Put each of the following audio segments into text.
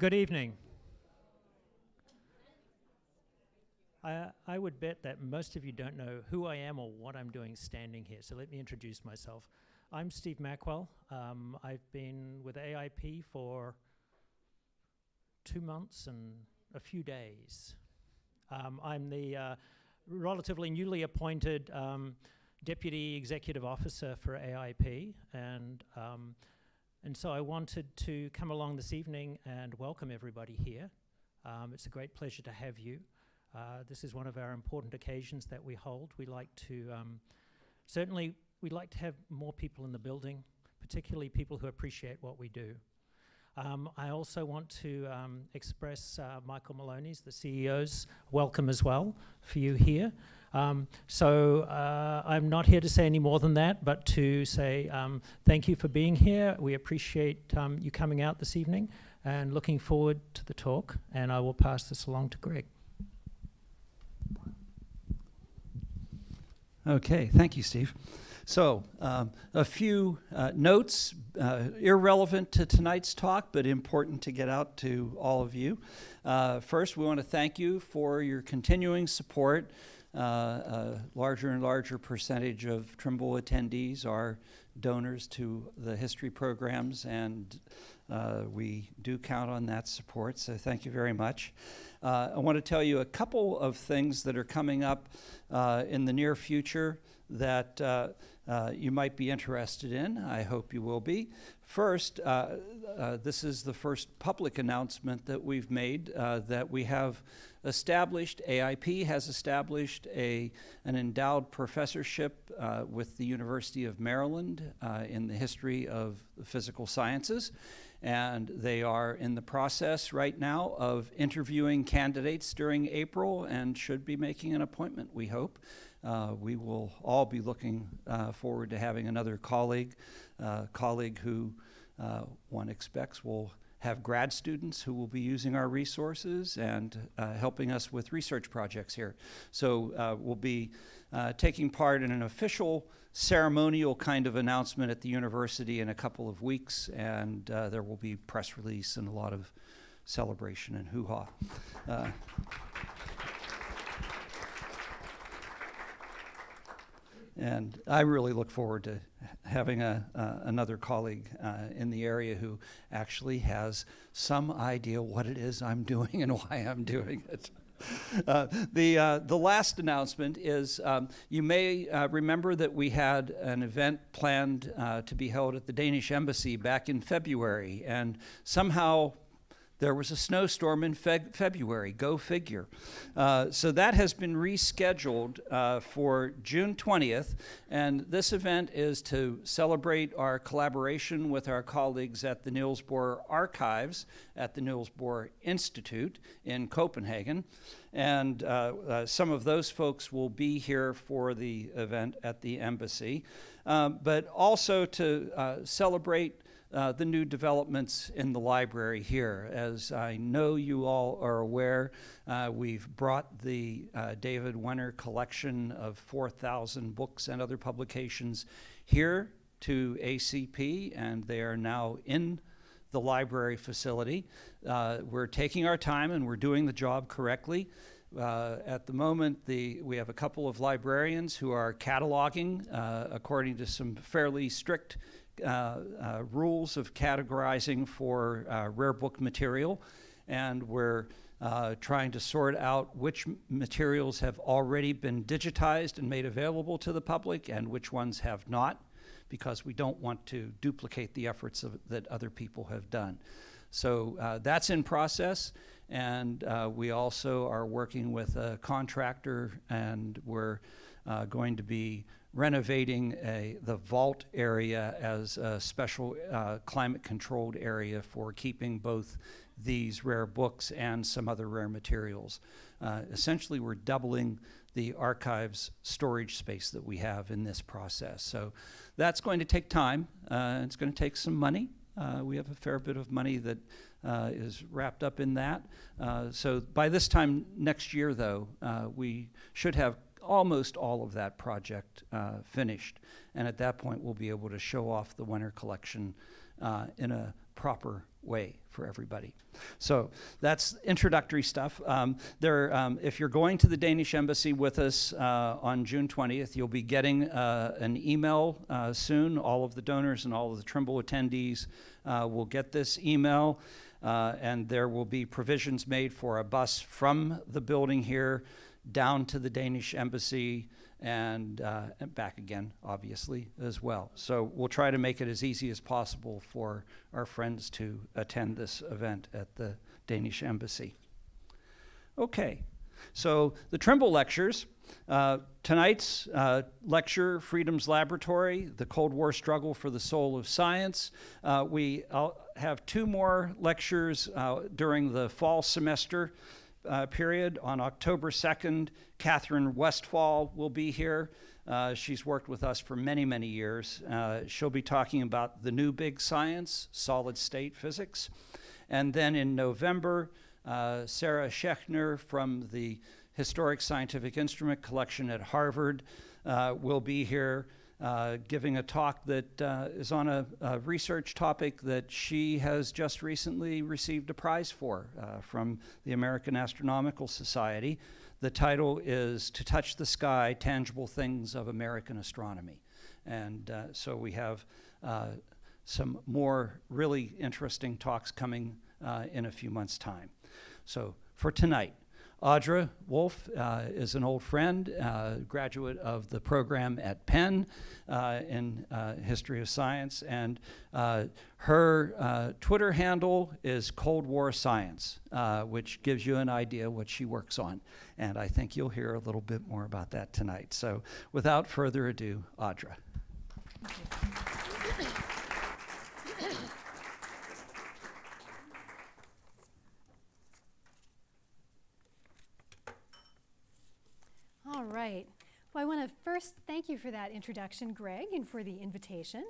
Good evening. I would bet that most of you don't know who I am or what I'm doing standing here, so let me introduce myself. I'm Steve Mackwell. I've been with AIP for 2 months and a few days. I'm the relatively newly appointed Deputy Executive Officer for AIP, and so I wanted to come along this evening and welcome everybody here. It's a great pleasure to have you. This is one of our important occasions that we hold. We like to, certainly we'd like to have more people in the building, particularly people who appreciate what we do. I also want to express Michael Maloney's, the CEO's welcome as well for you here. So I'm not here to say any more than that, but to say thank you for being here. We appreciate you coming out this evening and looking forward to the talk, and I will pass this along to Greg. Okay, thank you, Steve. So, a few notes, irrelevant to tonight's talk, but important to get out to all of you. First, we want to thank you for your continuing support. A larger and larger percentage of Trimble attendees are donors to the history programs, and we do count on that support, so thank you very much. I want to tell you a couple of things that are coming up in the near future that you might be interested in. I hope you will be. First, this is the first public announcement that we've made that we have established, AIP has established an endowed professorship with the University of Maryland in the history of the physical sciences. And they are in the process right now of interviewing candidates during April and should be making an appointment, we hope. We will all be looking forward to having another colleague who one expects will have grad students who will be using our resources and helping us with research projects here. So we'll be taking part in an official ceremonial kind of announcement at the university in a couple of weeks, and there will be press release and a lot of celebration and hoo-ha. And I really look forward to having another colleague in the area who actually has some idea what it is I'm doing and why I'm doing it. The last announcement is you may remember that we had an event planned to be held at the Danish Embassy back in February, and somehow there was a snowstorm in February, go figure. So that has been rescheduled for June 20th, and this event is to celebrate our collaboration with our colleagues at the Niels Bohr Archives at the Niels Bohr Institute in Copenhagen. And some of those folks will be here for the event at the embassy, but also to celebrate the new developments in the library here. As I know you all are aware, we've brought the David Wenner collection of 4,000 books and other publications here to ACP, and they are now in the library facility. We're taking our time and we're doing the job correctly. At the moment, we have a couple of librarians who are cataloging according to some fairly strict rules of categorizing for rare book material, and we're trying to sort out which materials have already been digitized and made available to the public and which ones have not, because we don't want to duplicate the efforts that other people have done. So that's in process, and we also are working with a contractor, and we're going to be renovating the vault area as a special climate-controlled area for keeping both these rare books and some other rare materials. Essentially, we're doubling the archive's storage space that we have in this process. So that's going to take time. It's going to take some money. We have a fair bit of money that is wrapped up in that. So by this time next year, though, we should have almost all of that project finished. And at that point, we'll be able to show off the Wenner collection in a proper way for everybody. So that's introductory stuff. If you're going to the Danish Embassy with us on June 20th, you'll be getting an email soon. All of the donors and all of the Trimble attendees will get this email, and there will be provisions made for a bus from the building here down to the Danish Embassy and back again, obviously, as well. So we'll try to make it as easy as possible for our friends to attend this event at the Danish Embassy. Okay, so the Trimble lectures. Tonight's lecture, Freedom's Laboratory, the Cold War Struggle for the Soul of Science. We have 2 more lectures during the fall semester period. On October 2nd, Catherine Westphal will be here. She's worked with us for many, many years. She'll be talking about the new big science, solid state physics. And then in November, Sarah Schechner from the Historic Scientific Instrument Collection at Harvard will be here giving a talk that is on a research topic that she has just recently received a prize for from the American Astronomical Society. The title is To Touch the Sky, Tangible Things of American Astronomy. And so we have some more really interesting talks coming in a few months' time. So for tonight, Audra Wolfe is an old friend, graduate of the program at Penn in History of Science, and her Twitter handle is Cold War Science, which gives you an idea what she works on. And I think you'll hear a little bit more about that tonight. So without further ado, Audra. All right. Well, I want to first thank you for that introduction, Greg, and for the invitation.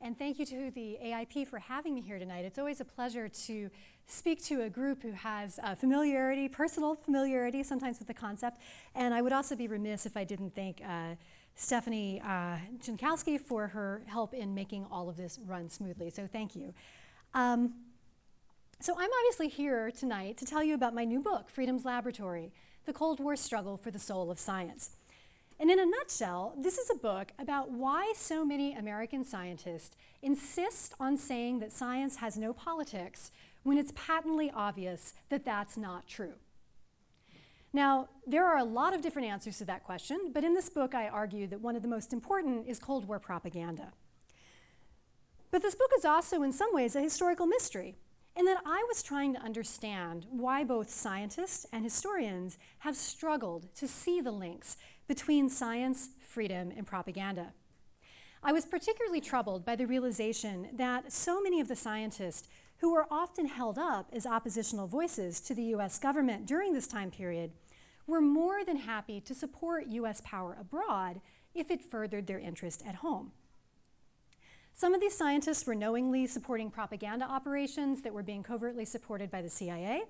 And thank you to the AIP for having me here tonight. It's always a pleasure to speak to a group who has familiarity, personal familiarity, sometimes with the concept. And I would also be remiss if I didn't thank Stephanie Jankowski for her help in making all of this run smoothly. So thank you. So I'm obviously here tonight to tell you about my new book, Freedom's Laboratory, The Cold War Struggle for the Soul of Science. And in a nutshell, this is a book about why so many American scientists insist on saying that science has no politics when it's patently obvious that that's not true. Now, there are a lot of different answers to that question, but in this book I argue that one of the most important is Cold War propaganda. But this book is also in some ways a historical mystery, in that I was trying to understand why both scientists and historians have struggled to see the links between science, freedom, and propaganda. I was particularly troubled by the realization that so many of the scientists who were often held up as oppositional voices to the US government during this time period were more than happy to support US power abroad if it furthered their interest at home. Some of these scientists were knowingly supporting propaganda operations that were being covertly supported by the CIA,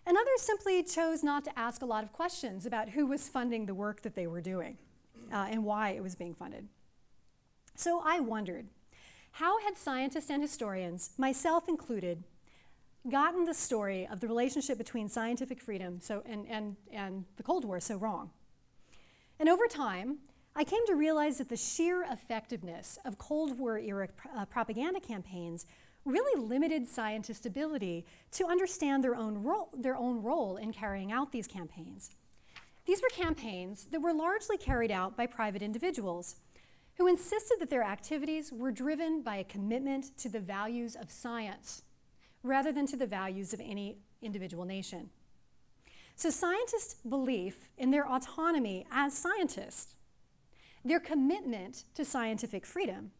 and others simply chose not to ask a lot of questions about who was funding the work that they were doing and why it was being funded. So I wondered, how had scientists and historians, myself included, gotten the story of the relationship between scientific freedom and the Cold War so wrong? And over time, I came to realize that the sheer effectiveness of Cold War era propaganda campaigns really limited scientists' ability to understand their own role in carrying out these campaigns. These were campaigns that were largely carried out by private individuals who insisted that their activities were driven by a commitment to the values of science rather than to the values of any individual nation. So scientists' belief in their autonomy as scientists, their commitment to scientific freedom,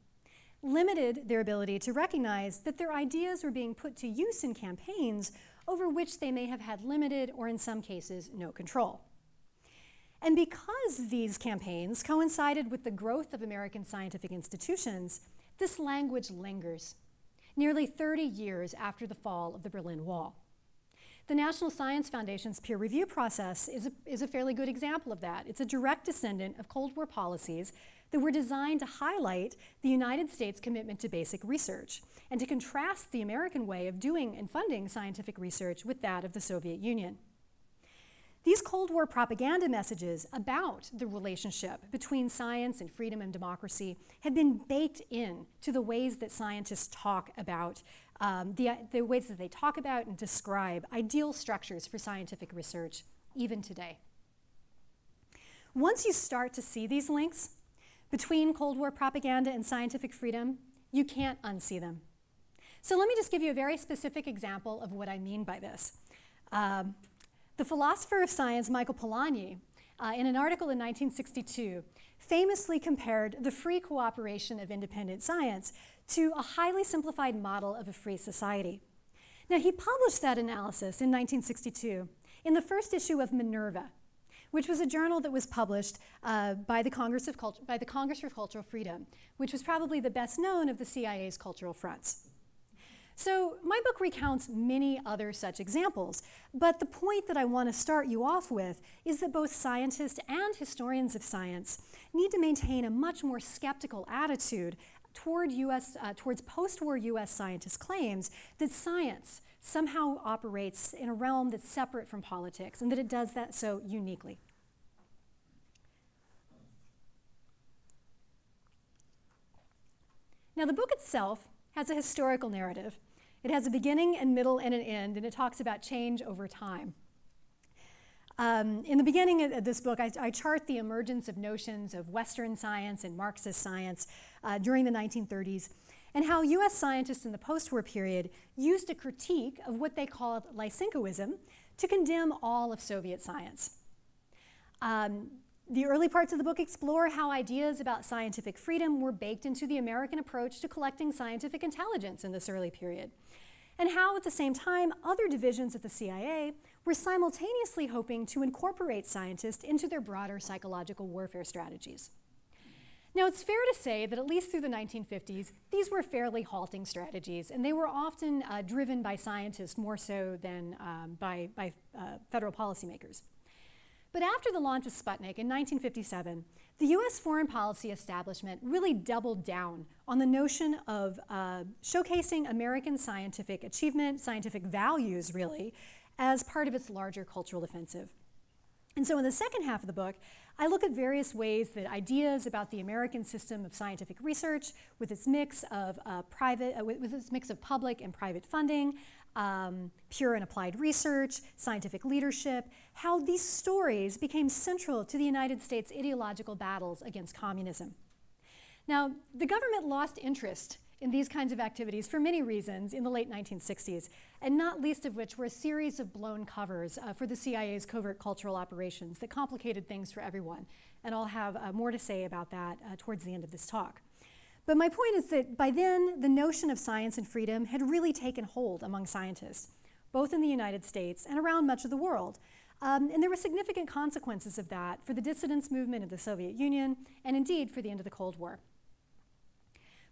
limited their ability to recognize that their ideas were being put to use in campaigns over which they may have had limited, or in some cases, no control. And because these campaigns coincided with the growth of American scientific institutions, this language lingers, nearly 30 years after the fall of the Berlin Wall. The National Science Foundation's peer review process is a fairly good example of that. It's a direct descendant of Cold War policies that were designed to highlight the United States' commitment to basic research and to contrast the American way of doing and funding scientific research with that of the Soviet Union. These Cold War propaganda messages about the relationship between science and freedom and democracy had been baked in to the ways that scientists talk about, the ways that they talk about and describe ideal structures for scientific research, even today. Once you start to see these links between Cold War propaganda and scientific freedom, you can't unsee them. So let me just give you a very specific example of what I mean by this. The philosopher of science, Michael Polanyi, in an article in 1962, famously compared the free cooperation of independent science to a highly simplified model of a free society. Now, he published that analysis in 1962 in the first issue of Minerva, which was a journal that was published by the Congress for Cultural Freedom, which was probably the best known of the CIA's cultural fronts. So my book recounts many other such examples, but the point that I want to start you off with is that both scientists and historians of science need to maintain a much more skeptical attitude towards post-war US scientists' claims that science somehow operates in a realm that's separate from politics and that it does that so uniquely. Now, the book itself has a historical narrative. It has a beginning and middle and an end, and it talks about change over time. In the beginning of this book, I chart the emergence of notions of Western science and Marxist science during the 1930s, and how US scientists in the post-war period used a critique of what they called Lysenkoism to condemn all of Soviet science. The early parts of the book explore how ideas about scientific freedom were baked into the American approach to collecting scientific intelligence in this early period, and how at the same time other divisions at the CIA were simultaneously hoping to incorporate scientists into their broader psychological warfare strategies. Now, it's fair to say that at least through the 1950s, these were fairly halting strategies, and they were often driven by scientists more so than by federal policymakers. But after the launch of Sputnik in 1957, the US foreign policy establishment really doubled down on the notion of showcasing American scientific achievement, scientific values really, as part of its larger cultural offensive. And so in the second half of the book, I look at various ways that ideas about the American system of scientific research with its mix of public and private funding, pure and applied research, scientific leadership, how these stories became central to the United States' ideological battles against communism. Now, the government lost interest in these kinds of activities for many reasons in the late 1960s, and not least of which were a series of blown covers for the CIA's covert cultural operations that complicated things for everyone. And I'll have more to say about that towards the end of this talk. But my point is that by then, the notion of science and freedom had really taken hold among scientists, both in the United States and around much of the world. And there were significant consequences of that for the dissidence movement of the Soviet Union, and indeed for the end of the Cold War.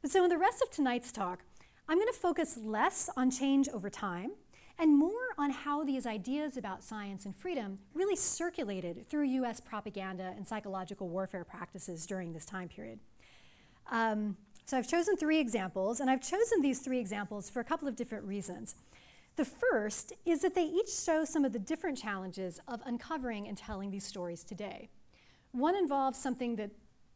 But so in the rest of tonight's talk, I'm going to focus less on change over time and more on how these ideas about science and freedom really circulated through US propaganda and psychological warfare practices during this time period. So I've chosen 3 examples, and I've chosen these 3 examples for a couple of different reasons. The first is that they each show some of the different challenges of uncovering and telling these stories today. One involves something that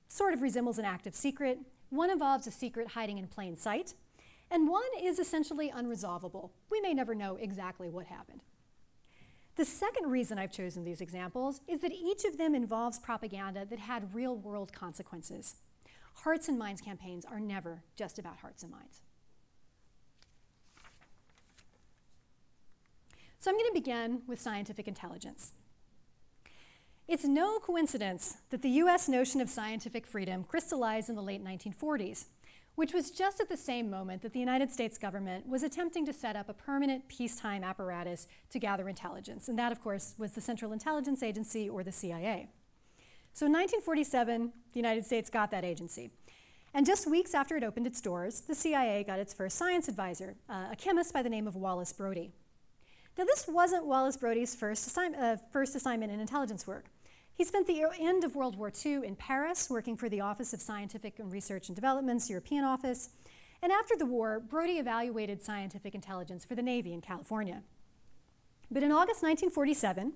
sort of resembles an active secret, one involves a secret hiding in plain sight, and one is essentially unresolvable. We may never know exactly what happened. The second reason I've chosen these examples is that each of them involves propaganda that had real-world consequences. Hearts and minds campaigns are never just about hearts and minds. So I'm going to begin with scientific intelligence. It's no coincidence that the US notion of scientific freedom crystallized in the late 1940s, which was just at the same moment that the United States government was attempting to set up a permanent peacetime apparatus to gather intelligence. And that, of course, was the Central Intelligence Agency, or the CIA. So in 1947, the United States got that agency. And just weeks after it opened its doors, the CIA got its first science advisor, a chemist by the name of Wallace Brodie. Now, this wasn't Wallace Brodie's first assignment in intelligence work. He spent the end of World War II in Paris, working for the Office of Scientific and Research and Development's European office. And after the war, Brodie evaluated scientific intelligence for the Navy in California. But in August 1947,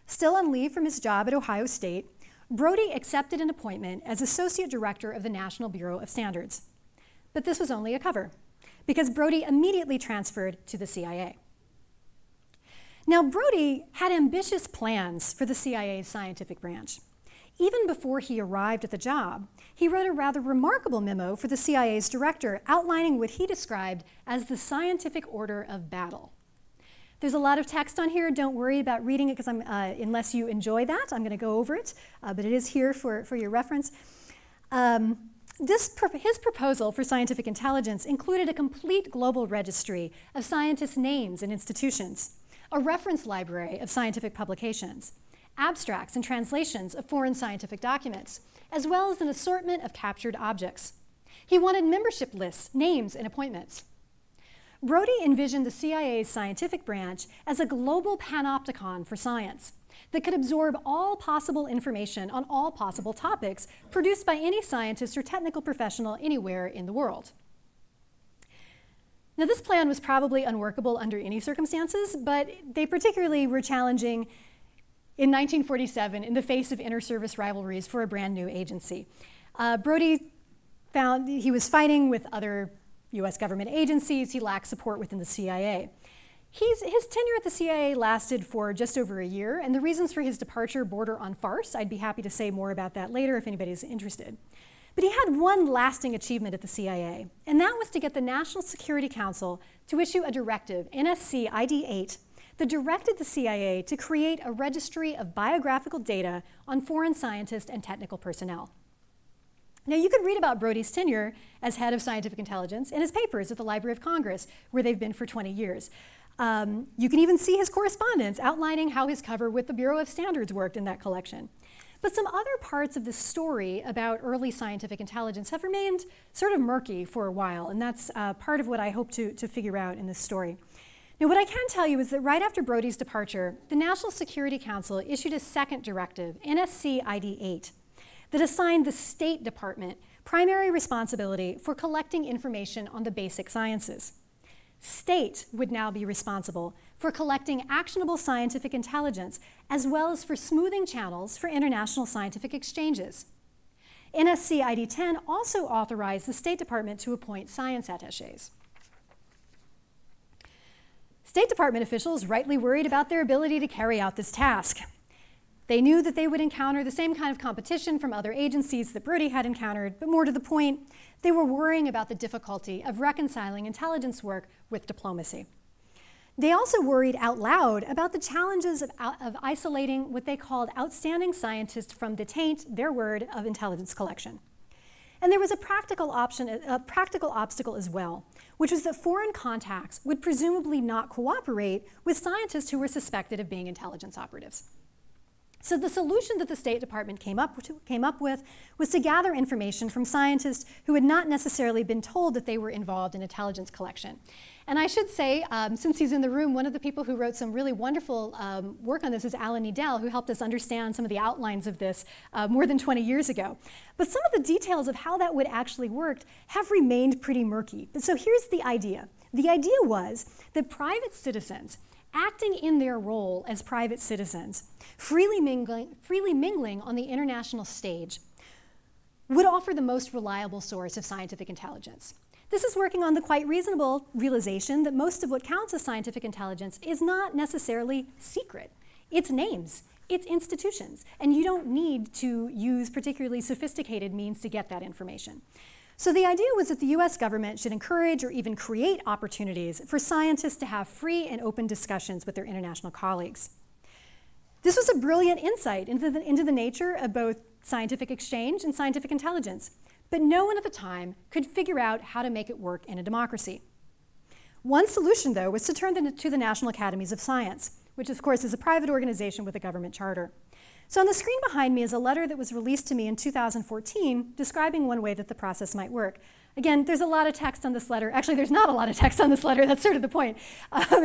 still on leave from his job at Ohio State, Brodie accepted an appointment as Associate Director of the National Bureau of Standards. But this was only a cover, because Brodie immediately transferred to the CIA. Now, Brodie had ambitious plans for the CIA's scientific branch. Even before he arrived at the job, he wrote a rather remarkable memo for the CIA's director outlining what he described as the scientific order of battle. There's a lot of text on here. Don't worry about reading it, because unless you enjoy that, I'm going to go over it, but it is here for your reference. His proposal for scientific intelligence included a complete global registry of scientists' names and institutions, a reference library of scientific publications, abstracts and translations of foreign scientific documents, as well as an assortment of captured objects. He wanted membership lists, names, and appointments. Brodie envisioned the CIA's scientific branch as a global panopticon for science that could absorb all possible information on all possible topics produced by any scientist or technical professional anywhere in the world. Now, this plan was probably unworkable under any circumstances, but they particularly were challenging in 1947 in the face of inter-service rivalries for a brand new agency. Brodie found he was fighting with other US government agencies. He lacked support within the CIA. His tenure at the CIA lasted for just over a year, and the reasons for his departure border on farce. I'd be happy to say more about that later if anybody's interested. But he had one lasting achievement at the CIA, and that was to get the National Security Council to issue a directive, NSC ID 8, that directed the CIA to create a registry of biographical data on foreign scientists and technical personnel. Now, you could read about Brodie's tenure as head of scientific intelligence in his papers at the Library of Congress, where they've been for 20 years. You can even see his correspondence outlining how his cover with the Bureau of Standards worked in that collection. But some other parts of the story about early scientific intelligence have remained sort of murky for a while, and that's part of what I hope to figure out in this story. Now, what I can tell you is that right after Brodie's departure, the National Security Council issued a second directive, NSC ID 8, that assigned the State Department primary responsibility for collecting information on the basic sciences. State would now be responsible for collecting actionable scientific intelligence, as well as for smoothing channels for international scientific exchanges. NSC ID 10 also authorized the State Department to appoint science attachés. State Department officials rightly worried about their ability to carry out this task. They knew that they would encounter the same kind of competition from other agencies that Brodie had encountered, but more to the point, they were worrying about the difficulty of reconciling intelligence work with diplomacy. They also worried out loud about the challenges of isolating what they called outstanding scientists from the taint, their word, of intelligence collection. And there was a practical obstacle as well, which was that foreign contacts would presumably not cooperate with scientists who were suspected of being intelligence operatives. So the solution that the State Department came up with was to gather information from scientists who had not necessarily been told that they were involved in intelligence collection. And I should say, since he's in the room, one of the people who wrote some really wonderful work on this is Alan Needell, who helped us understand some of the outlines of this more than 20 years ago. But some of the details of how that would actually work have remained pretty murky. But so here's the idea. The idea was that private citizens, acting in their role as private citizens, freely mingling on the international stage, would offer the most reliable source of scientific intelligence. This is working on the quite reasonable realization that most of what counts as scientific intelligence is not necessarily secret. It's names, it's institutions, and you don't need to use particularly sophisticated means to get that information. So the idea was that the US government should encourage or even create opportunities for scientists to have free and open discussions with their international colleagues. This was a brilliant insight into the nature of both scientific exchange and scientific intelligence, but no one at the time could figure out how to make it work in a democracy. One solution, though, was to turn to the National Academies of Science, which of course is a private organization with a government charter. So on the screen behind me is a letter that was released to me in 2014 describing one way that the process might work. Again, there's a lot of text on this letter. Actually, there's not a lot of text on this letter. That's sort of the point.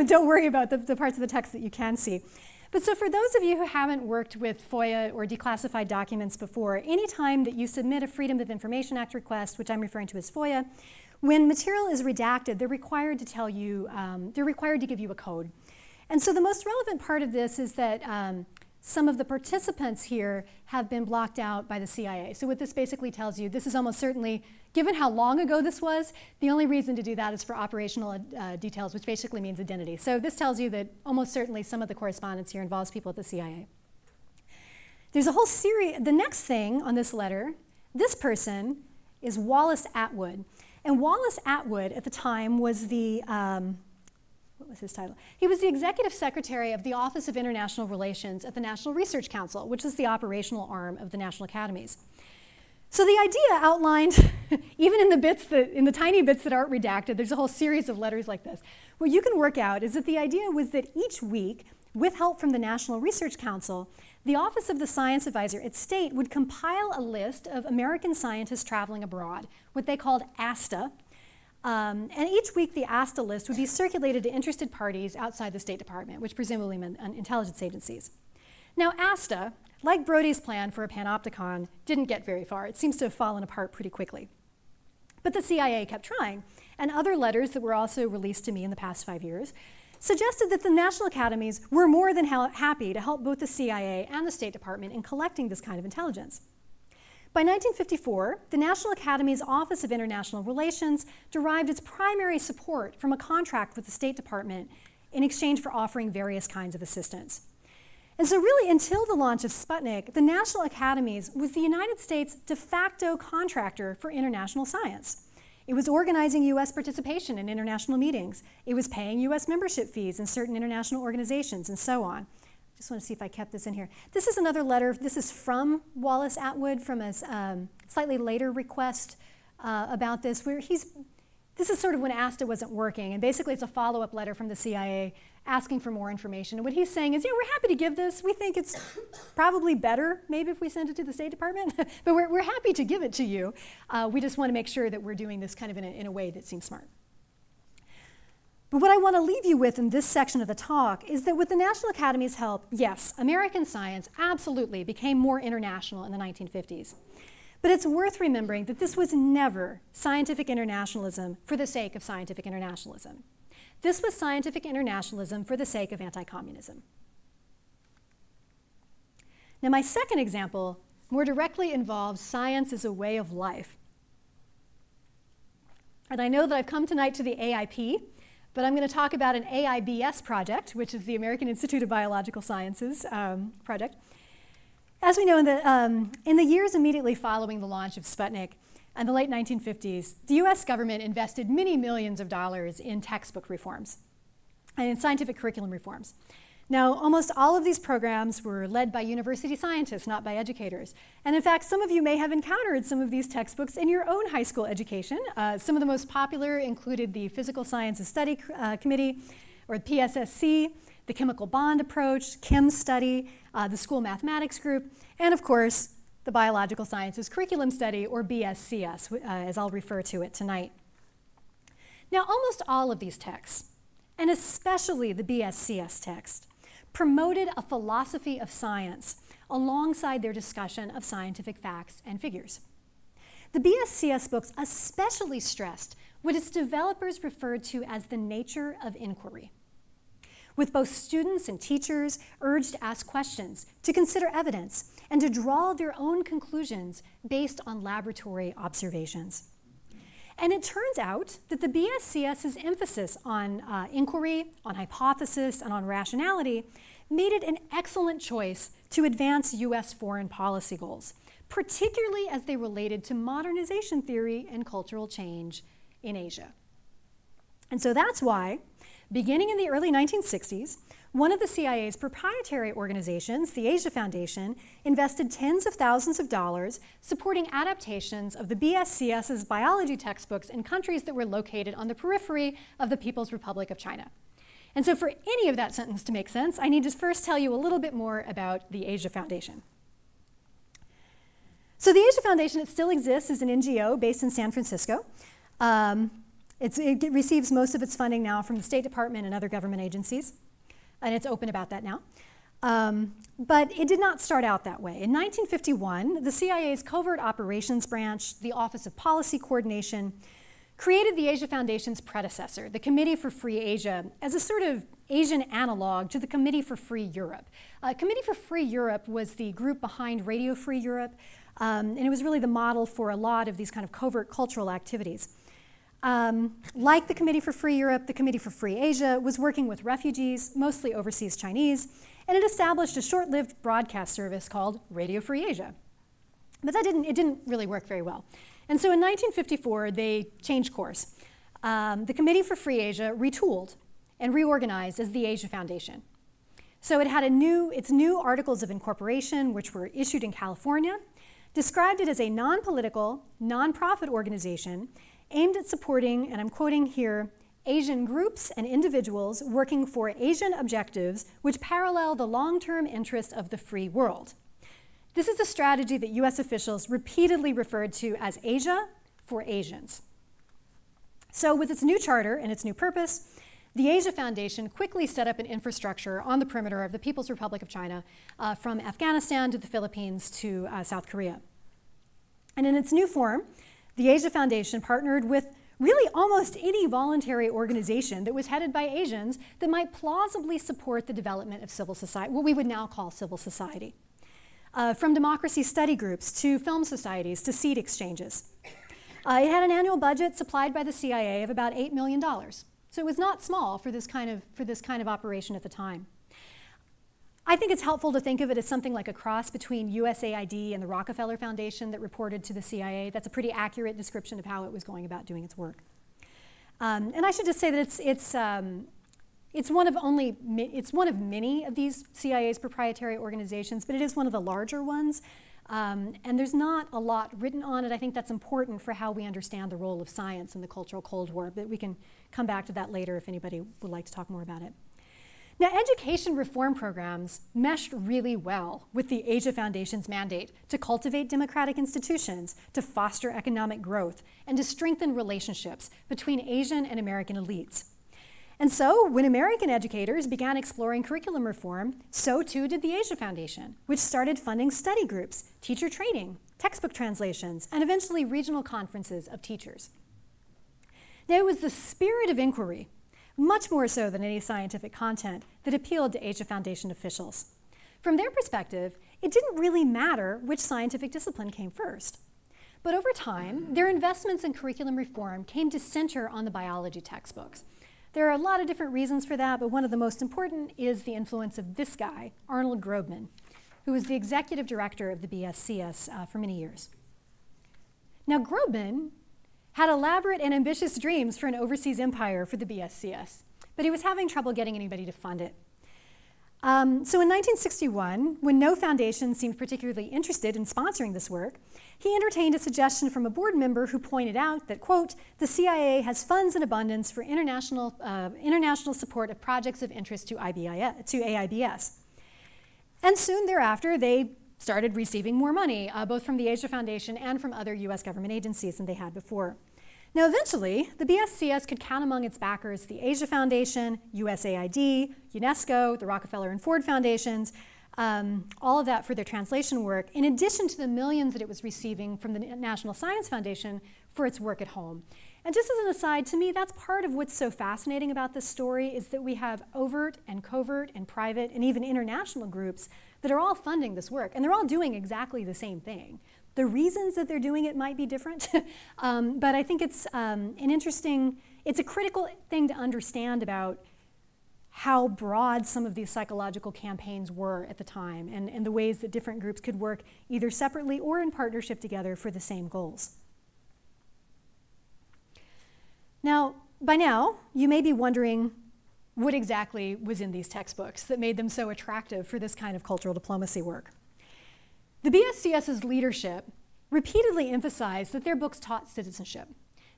Don't worry about the parts of the text that you can see. But so for those of you who haven't worked with FOIA or declassified documents before, anytime that you submit a Freedom of Information Act request, which I'm referring to as FOIA, when material is redacted, they're required to tell you, they're required to give you a code. And so the most relevant part of this is that some of the participants here have been blocked out by the CIA. So what this basically tells you, this is almost certainly, given how long ago this was, the only reason to do that is for operational details, which basically means identity. So this tells you that almost certainly some of the correspondence here involves people at the CIA. There's a whole series, the next thing on this letter, this person is Wallace Atwood. And Wallace Atwood at the time was the, what was his title? He was the executive secretary of the Office of International Relations at the National Research Council, which is the operational arm of the national academies. So the idea outlined, even in the bits that, in the tiny bits that aren't redacted, there's a whole series of letters like this. What you can work out is that the idea was that each week, with help from the National Research Council, the Office of the Science Advisor at State would compile a list of American scientists traveling abroad, what they called ASTA. And each week the ASTA list would be circulated to interested parties outside the State Department, which presumably meant intelligence agencies. Now ASTA, like Brody's plan for a panopticon, didn't get very far. It seems to have fallen apart pretty quickly. But the CIA kept trying, and other letters that were also released to me in the past 5 years suggested that the national academies were more than happy to help both the CIA and the State Department in collecting this kind of intelligence. By 1954, the National Academy's Office of International Relations derived its primary support from a contract with the State Department in exchange for offering various kinds of assistance. And so really, until the launch of Sputnik, the National Academies was the United States' de facto contractor for international science. It was organizing US participation in international meetings. It was paying US membership fees in certain international organizations, and so on. Just want to see if I kept this in here. This is another letter. This is from Wallace Atwood from a slightly later request about this, where this is sort of when ASTA wasn't working, and basically it's a follow-up letter from the CIA asking for more information. And what he's saying is, yeah, we're happy to give this. We think it's probably better maybe if we send it to the State Department, but we're happy to give it to you. We just want to make sure that we're doing this kind of in a way that seems smart. But what I want to leave you with in this section of the talk is that with the National Academy's help, yes, American science absolutely became more international in the 1950s. But it's worth remembering that this was never scientific internationalism for the sake of scientific internationalism. This was scientific internationalism for the sake of anti-communism. Now, my second example more directly involves science as a way of life. And I know that I've come tonight to the AIP, but I'm going to talk about an AIBS project, which is the American Institute of Biological Sciences project. As we know, in the years immediately following the launch of Sputnik in the late 1950s, the US government invested many millions of dollars in textbook reforms and in scientific curriculum reforms. Now, almost all of these programs were led by university scientists, not by educators. And in fact, some of you may have encountered some of these textbooks in your own high school education. Some of the most popular included the Physical Sciences Study Committee, or PSSC, the Chemical Bond Approach, Chem Study, the School Mathematics Group, and of course, the Biological Sciences Curriculum Study, or BSCS, as I'll refer to it tonight. Now, almost all of these texts, and especially the BSCS text, promoted a philosophy of science alongside their discussion of scientific facts and figures. The BSCS books especially stressed what its developers referred to as the nature of inquiry, with both students and teachers urged to ask questions, to consider evidence, and to draw their own conclusions based on laboratory observations. And it turns out that the BSCS's emphasis on inquiry, on hypothesis, and on rationality made it an excellent choice to advance US foreign policy goals, particularly as they related to modernization theory and cultural change in Asia. And so that's why, beginning in the early 1960s, one of the CIA's proprietary organizations, the Asia Foundation, invested tens of thousands of dollars supporting adaptations of the BSCS's biology textbooks in countries that were located on the periphery of the People's Republic of China. And so for any of that sentence to make sense, I need to first tell you a little bit more about the Asia Foundation. So the Asia Foundation, it still exists as an NGO based in San Francisco. It receives most of its funding now from the State Department and other government agencies, and it's open about that now. But it did not start out that way. In 1951, the CIA's Covert Operations Branch, the Office of Policy Coordination, created the Asia Foundation's predecessor, the Committee for Free Asia, as a sort of Asian analog to the Committee for Free Europe. Committee for Free Europe was the group behind Radio Free Europe, and it was really the model for a lot of these kind of covert cultural activities. Like the Committee for Free Europe, the Committee for Free Asia was working with refugees, mostly overseas Chinese, and it established a short-lived broadcast service called Radio Free Asia. But it didn't really work very well. And so in 1954, they changed course. The Committee for Free Asia retooled and reorganized as the Asia Foundation. So it had its new articles of incorporation, which were issued in California, described it as a non-political, non-profit organization aimed at supporting, and I'm quoting here, Asian groups and individuals working for Asian objectives which parallel the long-term interest of the free world. This is a strategy that US officials repeatedly referred to as Asia for Asians. So with its new charter and its new purpose, the Asia Foundation quickly set up an infrastructure on the perimeter of the People's Republic of China, from Afghanistan to the Philippines to South Korea. And in its new form, the Asia Foundation partnered with really almost any voluntary organization that was headed by Asians that might plausibly support the development of civil society, what we would now call civil society. From democracy study groups to film societies to seed exchanges. It had an annual budget supplied by the CIA of about $8 million. So it was not small for this kind of operation at the time. I think it's helpful to think of it as something like a cross between USAID and the Rockefeller Foundation that reported to the CIA. That's a pretty accurate description of how it was going about doing its work. And I should just say that it's one of many of these CIA's proprietary organizations, but it is one of the larger ones. And there's not a lot written on it. I think that's important for how we understand the role of science in the Cultural Cold War, but we can come back to that later if anybody would like to talk more about it. Now, education reform programs meshed really well with the Asia Foundation's mandate to cultivate democratic institutions, to foster economic growth, and to strengthen relationships between Asian and American elites. And so, when American educators began exploring curriculum reform, so too did the Asia Foundation, which started funding study groups, teacher training, textbook translations, and eventually regional conferences of teachers. Now, it was the spirit of inquiry, much more so than any scientific content, that appealed to Asia Foundation officials. From their perspective, it didn't really matter which scientific discipline came first. But over time, their investments in curriculum reform came to center on the biology textbooks. There are a lot of different reasons for that, but one of the most important is the influence of this guy, Arnold Grobman, who was the executive director of the BSCS for many years. Now, Grobman had elaborate and ambitious dreams for an overseas empire for the BSCS, but he was having trouble getting anybody to fund it. So in 1961, when no foundation seemed particularly interested in sponsoring this work, he entertained a suggestion from a board member who pointed out that, quote, the CIA has funds in abundance for international support of projects of interest to AIBS. And soon thereafter, they started receiving more money, both from the Asia Foundation and from other US government agencies than they had before. Now, eventually, the BSCS could count among its backers the Asia Foundation, USAID, UNESCO, the Rockefeller and Ford Foundations, all of that for their translation work, in addition to the millions that it was receiving from the National Science Foundation for its work at home. And just as an aside, to me, that's part of what's so fascinating about this story, is that we have overt and covert and private and even international groups that are all funding this work, and they're all doing exactly the same thing. The reasons that they're doing it might be different, but I think it's it's a critical thing to understand about how broad some of these psychological campaigns were at the time, and the ways that different groups could work either separately or in partnership together for the same goals. Now, by now, you may be wondering what exactly was in these textbooks that made them so attractive for this kind of cultural diplomacy work. The BSCS's leadership repeatedly emphasized that their books taught citizenship.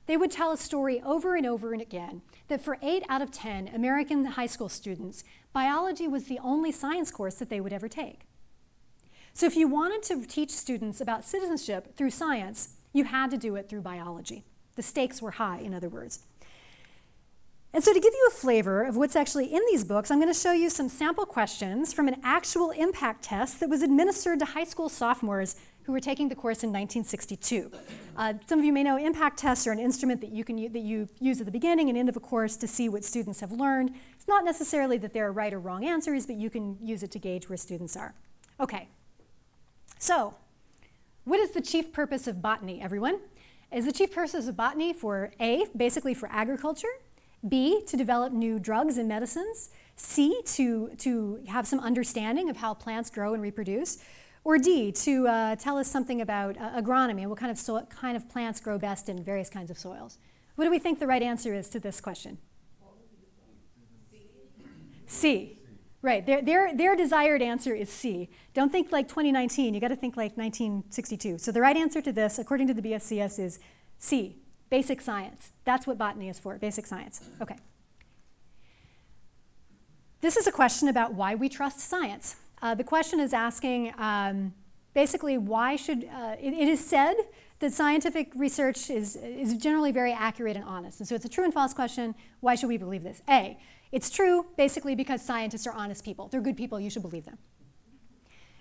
They would tell a story over and over and again that for 8 out of 10 American high school students, biology was the only science course that they would ever take. So if you wanted to teach students about citizenship through science, you had to do it through biology. The stakes were high, in other words. And so to give you a flavor of what's actually in these books, I'm going to show you some sample questions from an actual impact test that was administered to high school sophomores who were taking the course in 1962. Some of you may know impact tests are an instrument that you use at the beginning and end of a course to see what students have learned. It's not necessarily that there are right or wrong answers, but you can use it to gauge where students are. Okay, so what is the chief purpose of botany, everyone? Is the chief purpose of botany for A, basically for agriculture, B, to develop new drugs and medicines, C, to have some understanding of how plants grow and reproduce, or D, to tell us something about agronomy and what kind of plants grow best in various kinds of soils? What do we think the right answer is to this question? C. Right, their desired answer is C. Don't think like 2019, you gotta think like 1962. So the right answer to this, according to the BSCS, is C, basic science. That's what botany is for, basic science. Okay. This is a question about why we trust science. The question is asking, basically, why should, it is said that scientific research is generally very accurate and honest. And so it's a true and false question. Why should we believe this? A, it's true basically because scientists are honest people. They're good people, you should believe them.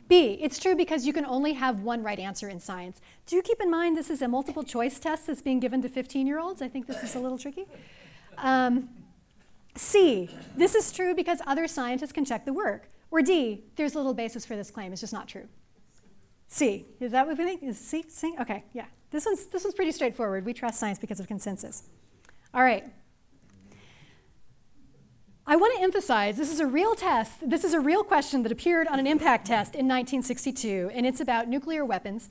B, it's true because you can only have one right answer in science. Do you keep in mind this is a multiple choice test that's being given to 15-year-olds? I think this is a little tricky. C, this is true because other scientists can check the work. Or D, there's little basis for this claim, it's just not true. C, is that what we think? Is C? C? Okay, yeah. This one's pretty straightforward. We trust science because of consensus. All right. I want to emphasize this is a real test. This is a real question that appeared on an impact test in 1962, and it's about nuclear weapons.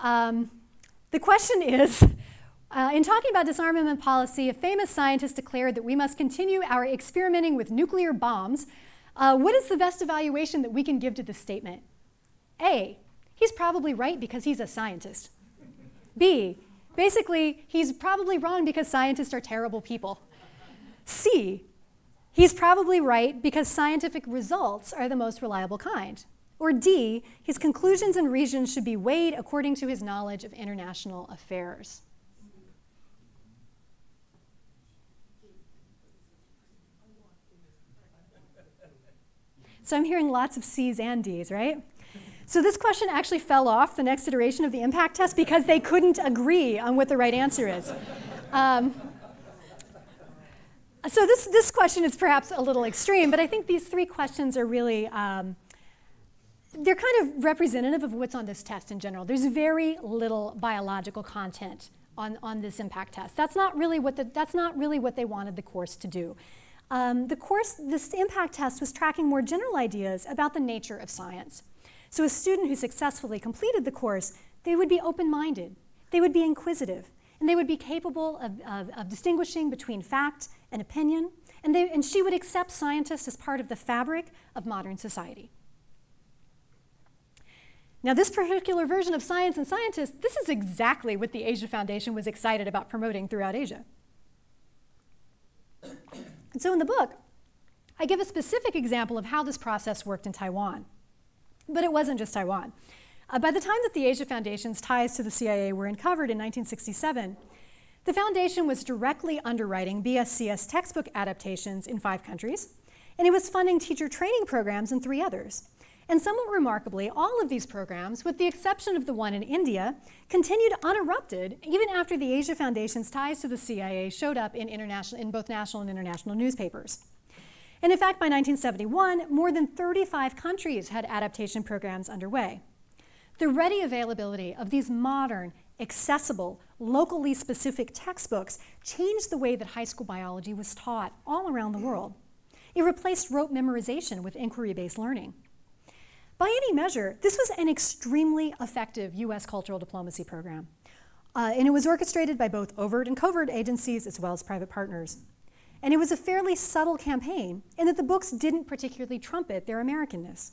The question is, in talking about disarmament policy, a famous scientist declared that we must continue our experimenting with nuclear bombs. What is the best evaluation that we can give to this statement? A, he's probably right because he's a scientist. B, basically, he's probably wrong because scientists are terrible people. C, he's probably right because scientific results are the most reliable kind. Or D, his conclusions and reasons should be weighed according to his knowledge of international affairs. So I'm hearing lots of C's and D's, right? So this question actually fell off the next iteration of the impact test because they couldn't agree on what the right answer is. So this question is perhaps a little extreme, but I think these three questions are really, they're kind of representative of what's on this test in general. There's very little biological content on this impact test. That's not really what they wanted the course to do. This impact test was tracking more general ideas about the nature of science. So a student who successfully completed the course, they would be open-minded, they would be inquisitive, and they would be capable of distinguishing between fact and opinion, and she would accept scientists as part of the fabric of modern society. Now this particular version of Science and Scientists, this is exactly what the Asia Foundation was excited about promoting throughout Asia. And so in the book, I give a specific example of how this process worked in Taiwan. But it wasn't just Taiwan. By the time that the Asia Foundation's ties to the CIA were uncovered in 1967, the foundation was directly underwriting BSCS textbook adaptations in 5 countries, and it was funding teacher training programs in 3 others. And somewhat remarkably, all of these programs, with the exception of the one in India, continued uninterrupted even after the Asia Foundation's ties to the CIA showed up in both national and international newspapers. And in fact, by 1971, more than 35 countries had adaptation programs underway. The ready availability of these modern, accessible, locally specific textbooks changed the way that high school biology was taught all around the world. It replaced rote memorization with inquiry-based learning. By any measure, this was an extremely effective US cultural diplomacy program. And it was orchestrated by both overt and covert agencies as well as private partners. And it was a fairly subtle campaign in that the books didn't particularly trumpet their Americanness.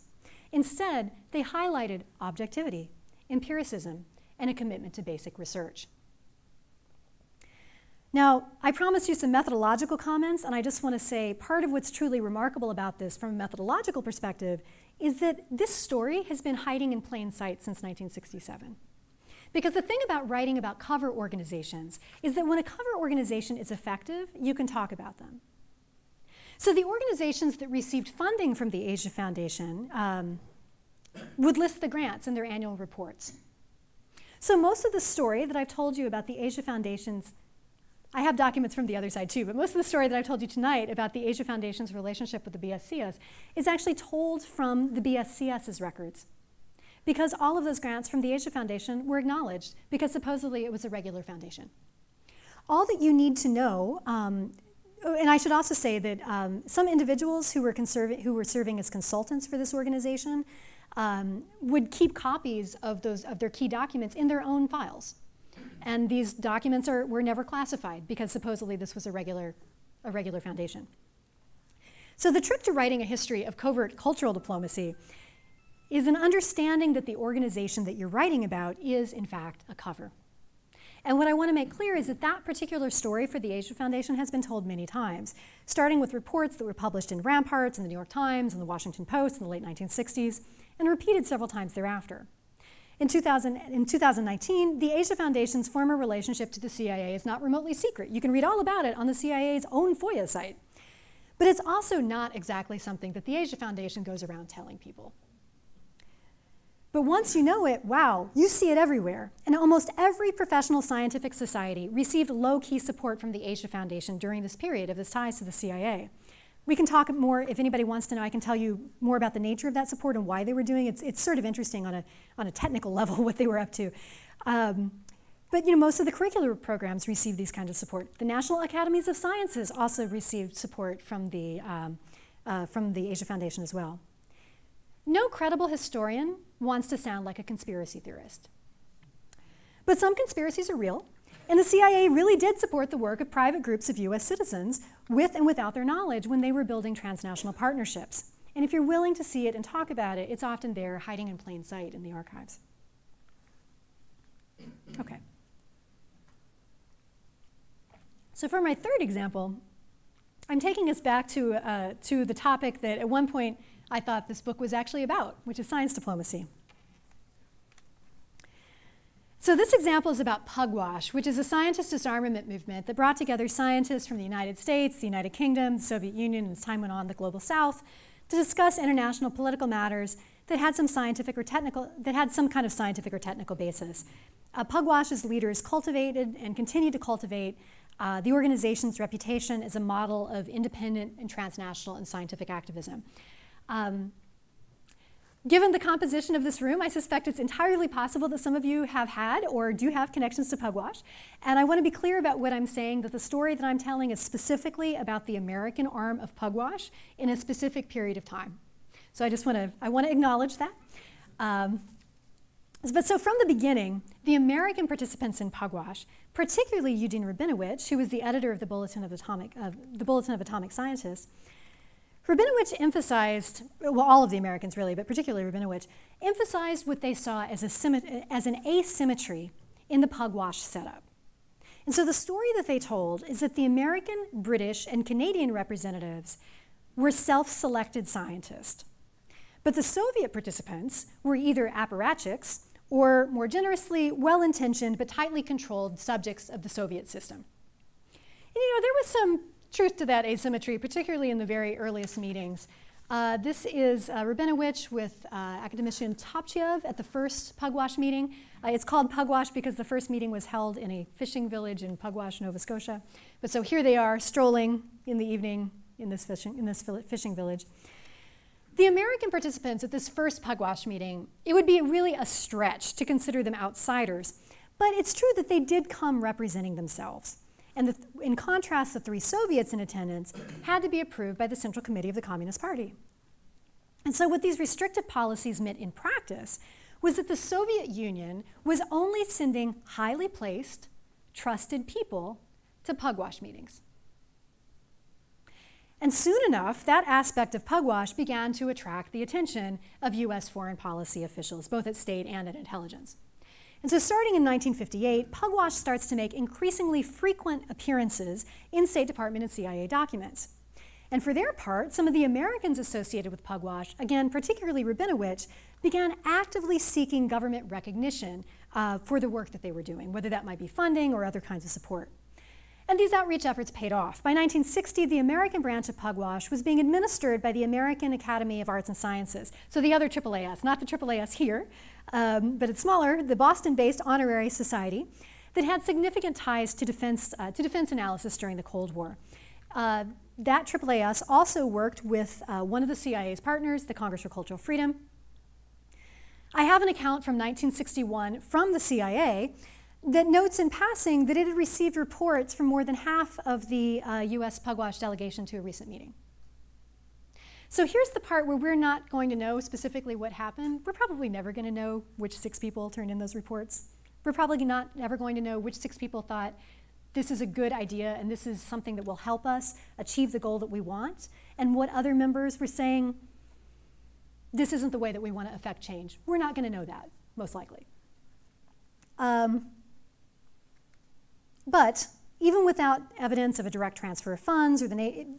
Instead, they highlighted objectivity, empiricism, and a commitment to basic research. Now, I promised you some methodological comments, and I just want to say part of what's truly remarkable about this from a methodological perspective is that this story has been hiding in plain sight since 1967. Because the thing about writing about cover organizations is that when a cover organization is effective, you can talk about them. So the organizations that received funding from the Asia Foundation would list the grants in their annual reports. So most of the story that I've told you about the Asia Foundation's, I have documents from the other side too, but most of the story that I've told you tonight about the Asia Foundation's relationship with the BSCS is actually told from the BSCS's records. Because all of those grants from the Asia Foundation were acknowledged, because supposedly it was a regular foundation. All that you need to know, and I should also say that some individuals who were serving as consultants for this organization would keep copies of their key documents in their own files. And these documents were never classified because supposedly this was a regular foundation. So the trick to writing a history of covert cultural diplomacy is an understanding that the organization that you're writing about is, in fact, a cover. And what I want to make clear is that that particular story for the Asia Foundation has been told many times, starting with reports that were published in Ramparts, in the New York Times, and the Washington Post in the late 1960s, and repeated several times thereafter. In 2019, the Asia Foundation's former relationship to the CIA is not remotely secret. You can read all about it on the CIA's own FOIA site. But it's also not exactly something that the Asia Foundation goes around telling people. But once you know it, wow, you see it everywhere. And almost every professional scientific society received low-key support from the Asia Foundation during this period of its ties to the CIA. We can talk more, if anybody wants to know, I can tell you more about the nature of that support and why they were doing it. It's sort of interesting on a technical level what they were up to. But most of the curricular programs received these kinds of support. The National Academies of Sciences also received support from the Asia Foundation as well. No credible historian wants to sound like a conspiracy theorist. But some conspiracies are real, and the CIA really did support the work of private groups of US citizens with and without their knowledge when they were building transnational partnerships. And if you're willing to see it and talk about it, it's often there hiding in plain sight in the archives. Okay. So for my third example, I'm taking us back to the topic that at one point I thought this book was actually about, which is science diplomacy. So this example is about Pugwash, which is a scientist disarmament movement that brought together scientists from the United States, the United Kingdom, the Soviet Union, and as time went on, the global South, to discuss international political matters that had some kind of scientific or technical basis. Pugwash's leaders cultivated and continue to cultivate the organization's reputation as a model of independent and transnational and scientific activism. Given the composition of this room, I suspect it's entirely possible that some of you have had or do have connections to Pugwash. And I want to be clear about what I'm saying, that the story that I'm telling is specifically about the American arm of Pugwash in a specific period of time. So I want to acknowledge that. But so from the beginning, the American participants in Pugwash, particularly Eugene Rabinowitz, who was the editor of the Bulletin of Atomic Scientists, Rabinowitz emphasized, well, all of the Americans really, but particularly Rabinowitz, emphasized what they saw as an asymmetry in the Pugwash setup. And so the story that they told is that the American, British, and Canadian representatives were self-selected scientists. But the Soviet participants were either apparatchiks or, more generously, well-intentioned but tightly controlled subjects of the Soviet system. And there was some truth to that asymmetry, particularly in the very earliest meetings. This is Rabinowitz with academician Topchev at the first Pugwash meeting. It's called Pugwash because the first meeting was held in a fishing village in Pugwash, Nova Scotia. But so here they are strolling in the evening in this fishing village. The American participants at this first Pugwash meeting, it would be really a stretch to consider them outsiders, but it's true that they did come representing themselves. And in contrast, the 3 Soviets in attendance had to be approved by the Central Committee of the Communist Party. And so what these restrictive policies meant in practice was that the Soviet Union was only sending highly placed, trusted people to Pugwash meetings. And soon enough, that aspect of Pugwash began to attract the attention of US foreign policy officials, both at state and at intelligence. And so starting in 1958, Pugwash starts to make increasingly frequent appearances in State Department and CIA documents. And for their part, some of the Americans associated with Pugwash, again, particularly Rabinowitz, began actively seeking government recognition for the work that they were doing, whether that might be funding or other kinds of support. And these outreach efforts paid off. By 1960, the American branch of Pugwash was being administered by the American Academy of Arts and Sciences. So the other AAAS, not the AAAS here, but it's smaller, the Boston-based honorary society that had significant ties to defense analysis during the Cold War. That AAAS also worked with one of the CIA's partners, the Congress for Cultural Freedom. I have an account from 1961 from the CIA that notes in passing that it had received reports from more than half of the US Pugwash delegation to a recent meeting. So here's the part where we're not going to know specifically what happened. We're probably never going to know which 6 people turned in those reports. We're probably not ever going to know which 6 people thought this is a good idea and this is something that will help us achieve the goal that we want, and what other members were saying, this isn't the way that we want to affect change. We're not going to know that, most likely. But even without evidence of a direct transfer of funds,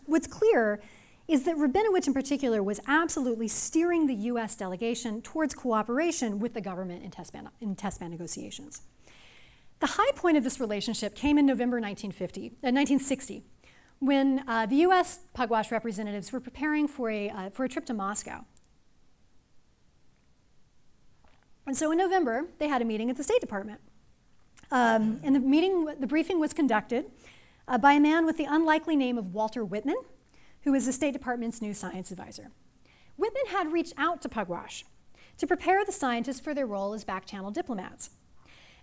what's clear is that Rabinowitz in particular was absolutely steering the US delegation towards cooperation with the government in test ban negotiations. The high point of this relationship came in November 1960, when the US Pugwash representatives were preparing for a trip to Moscow. And so in November, they had a meeting at the State Department. And the briefing was conducted by a man with the unlikely name of Walter Whitman, who was the State Department's new science advisor. Whitman had reached out to Pugwash to prepare the scientists for their role as back-channel diplomats.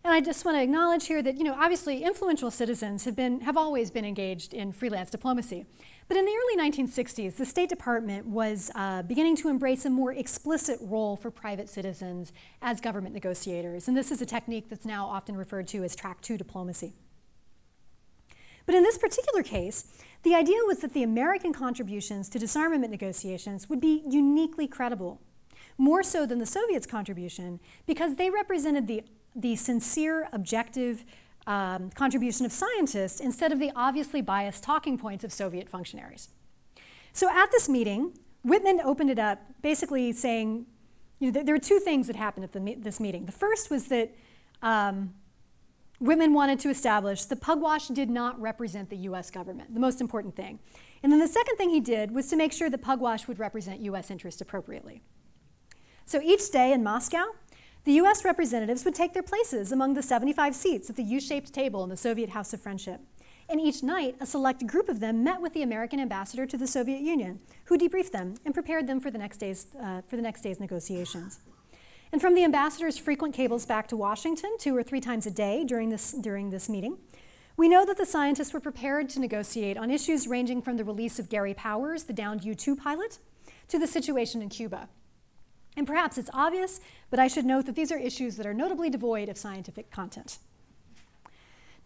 And I just want to acknowledge here that, obviously influential citizens have always been engaged in freelance diplomacy. But in the early 1960s, the State Department was beginning to embrace a more explicit role for private citizens as government negotiators. And this is a technique that's now often referred to as track 2 diplomacy. But in this particular case, the idea was that the American contributions to disarmament negotiations would be uniquely credible, more so than the Soviets' contribution, because they represented the sincere, objective contribution of scientists instead of the obviously biased talking points of Soviet functionaries. So at this meeting, Whitman opened it up basically saying, there were 2 things that happened at this meeting. The first was that Whitman wanted to establish the Pugwash did not represent the US government, the most important thing. And then the second thing he did was to make sure that Pugwash would represent US interests appropriately. So each day in Moscow, the US representatives would take their places among the 75 seats at the U-shaped table in the Soviet House of Friendship. And each night, a select group of them met with the American ambassador to the Soviet Union, who debriefed them and prepared them for the next day's negotiations. And from the ambassador's frequent cables back to Washington 2 or 3 times a day during this meeting, we know that the scientists were prepared to negotiate on issues ranging from the release of Gary Powers, the downed U-2 pilot, to the situation in Cuba. And perhaps it's obvious, but I should note that these are issues that are notably devoid of scientific content.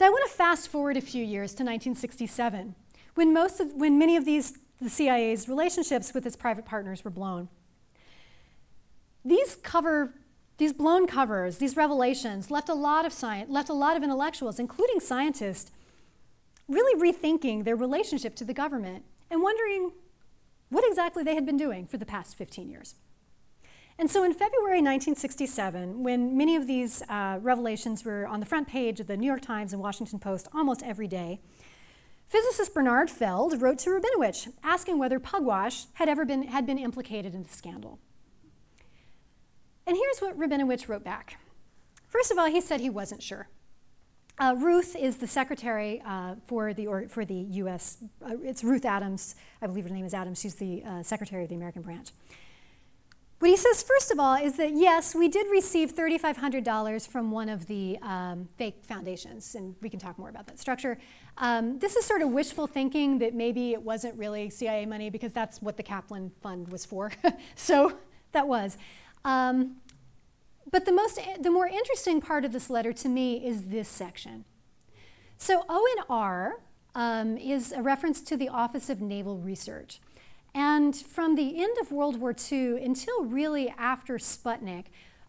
Now I want to fast forward a few years to 1967, when many of the CIA's relationships with its private partners were blown. These blown covers, these revelations, left a lot of intellectuals, including scientists, really rethinking their relationship to the government and wondering what exactly they had been doing for the past 15 years. And so in February 1967, when many of these revelations were on the front page of the New York Times and Washington Post almost every day, physicist Bernard Feld wrote to Rabinowitz asking whether Pugwash had been implicated in the scandal. And here's what Rabinowitz wrote back. First of all, he said he wasn't sure. Ruth is the secretary for the U.S. It's Ruth Adams. I believe her name is Adams. She's the secretary of the American branch. What he says, first of all, is that yes, we did receive $3,500 from one of the fake foundations, and we can talk more about that structure. This is sort of wishful thinking that maybe it wasn't really CIA money because that's what the Kaplan Fund was for. So that was. But the more interesting part of this letter to me is this section. So O&R is a reference to the Office of Naval Research. And from the end of World War II until really after Sputnik,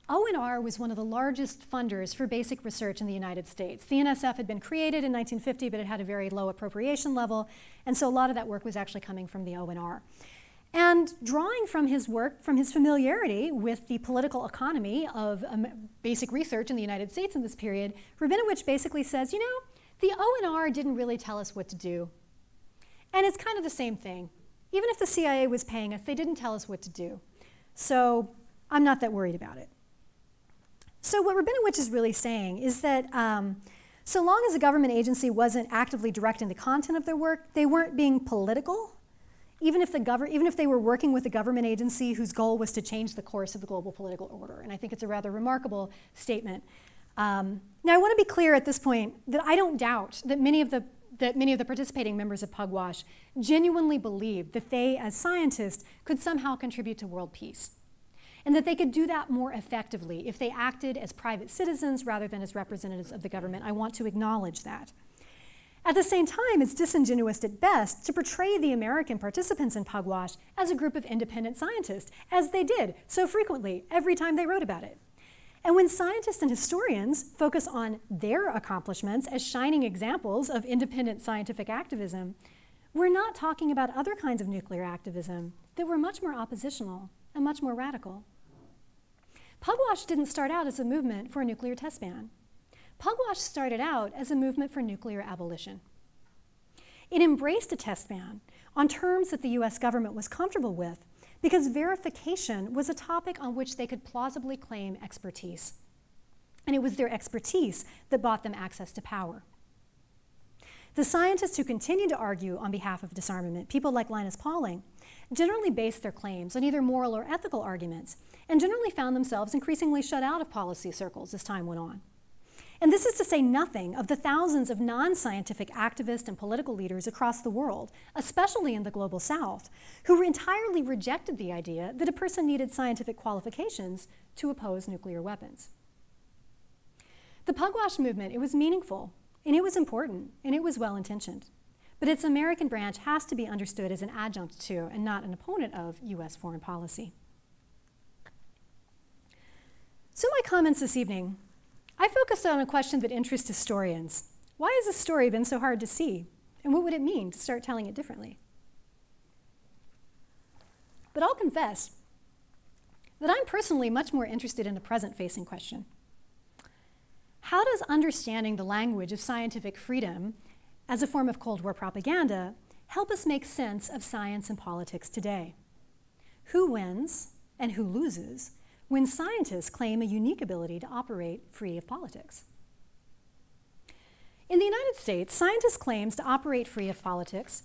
O&R was one of the largest funders for basic research in the United States. The NSF had been created in 1950, but it had a very low appropriation level, and so a lot of that work was actually coming from the O&R. And drawing from his work, from his familiarity with the political economy of basic research in the United States in this period, Rabinowitz basically says, you know, the O&R didn't really tell us what to do. And it's kind of the same thing. Even if the CIA was paying us, they didn't tell us what to do. So I'm not that worried about it. So what Rabinowitz is really saying is that so long as a government agency wasn't actively directing the content of their work, they weren't being political, even if they were working with a government agency whose goal was to change the course of the global political order. And I think it's a rather remarkable statement. Now I want to be clear at this point that I don't doubt that many of the participating members of Pugwash genuinely believed that they, as scientists, could somehow contribute to world peace, and that they could do that more effectively if they acted as private citizens rather than as representatives of the government. I want to acknowledge that. At the same time, it's disingenuous at best to portray the American participants in Pugwash as a group of independent scientists, as they did so frequently every time they wrote about it. And when scientists and historians focus on their accomplishments as shining examples of independent scientific activism, we're not talking about other kinds of nuclear activism that were much more oppositional and much more radical. Pugwash didn't start out as a movement for a nuclear test ban. Pugwash started out as a movement for nuclear abolition. It embraced a test ban on terms that the US government was comfortable with because verification was a topic on which they could plausibly claim expertise. And it was their expertise that bought them access to power. The scientists who continued to argue on behalf of disarmament, people like Lyne and Starling, generally based their claims on either moral or ethical arguments, and generally found themselves increasingly shut out of policy circles as time went on. And this is to say nothing of the thousands of non-scientific activists and political leaders across the world, especially in the global South, who entirely rejected the idea that a person needed scientific qualifications to oppose nuclear weapons. The Pugwash movement, it was meaningful, and it was important, and it was well-intentioned. But its American branch has to be understood as an adjunct to, and not an opponent of, US foreign policy. So my comments this evening, I focused on a question that interests historians. Why has this story been so hard to see? And what would it mean to start telling it differently? But I'll confess that I'm personally much more interested in the present-facing question. How does understanding the language of scientific freedom as a form of Cold War propaganda help us make sense of science and politics today? Who wins and who loses when scientists claim a unique ability to operate free of politics? In the United States, scientists' claims to operate free of politics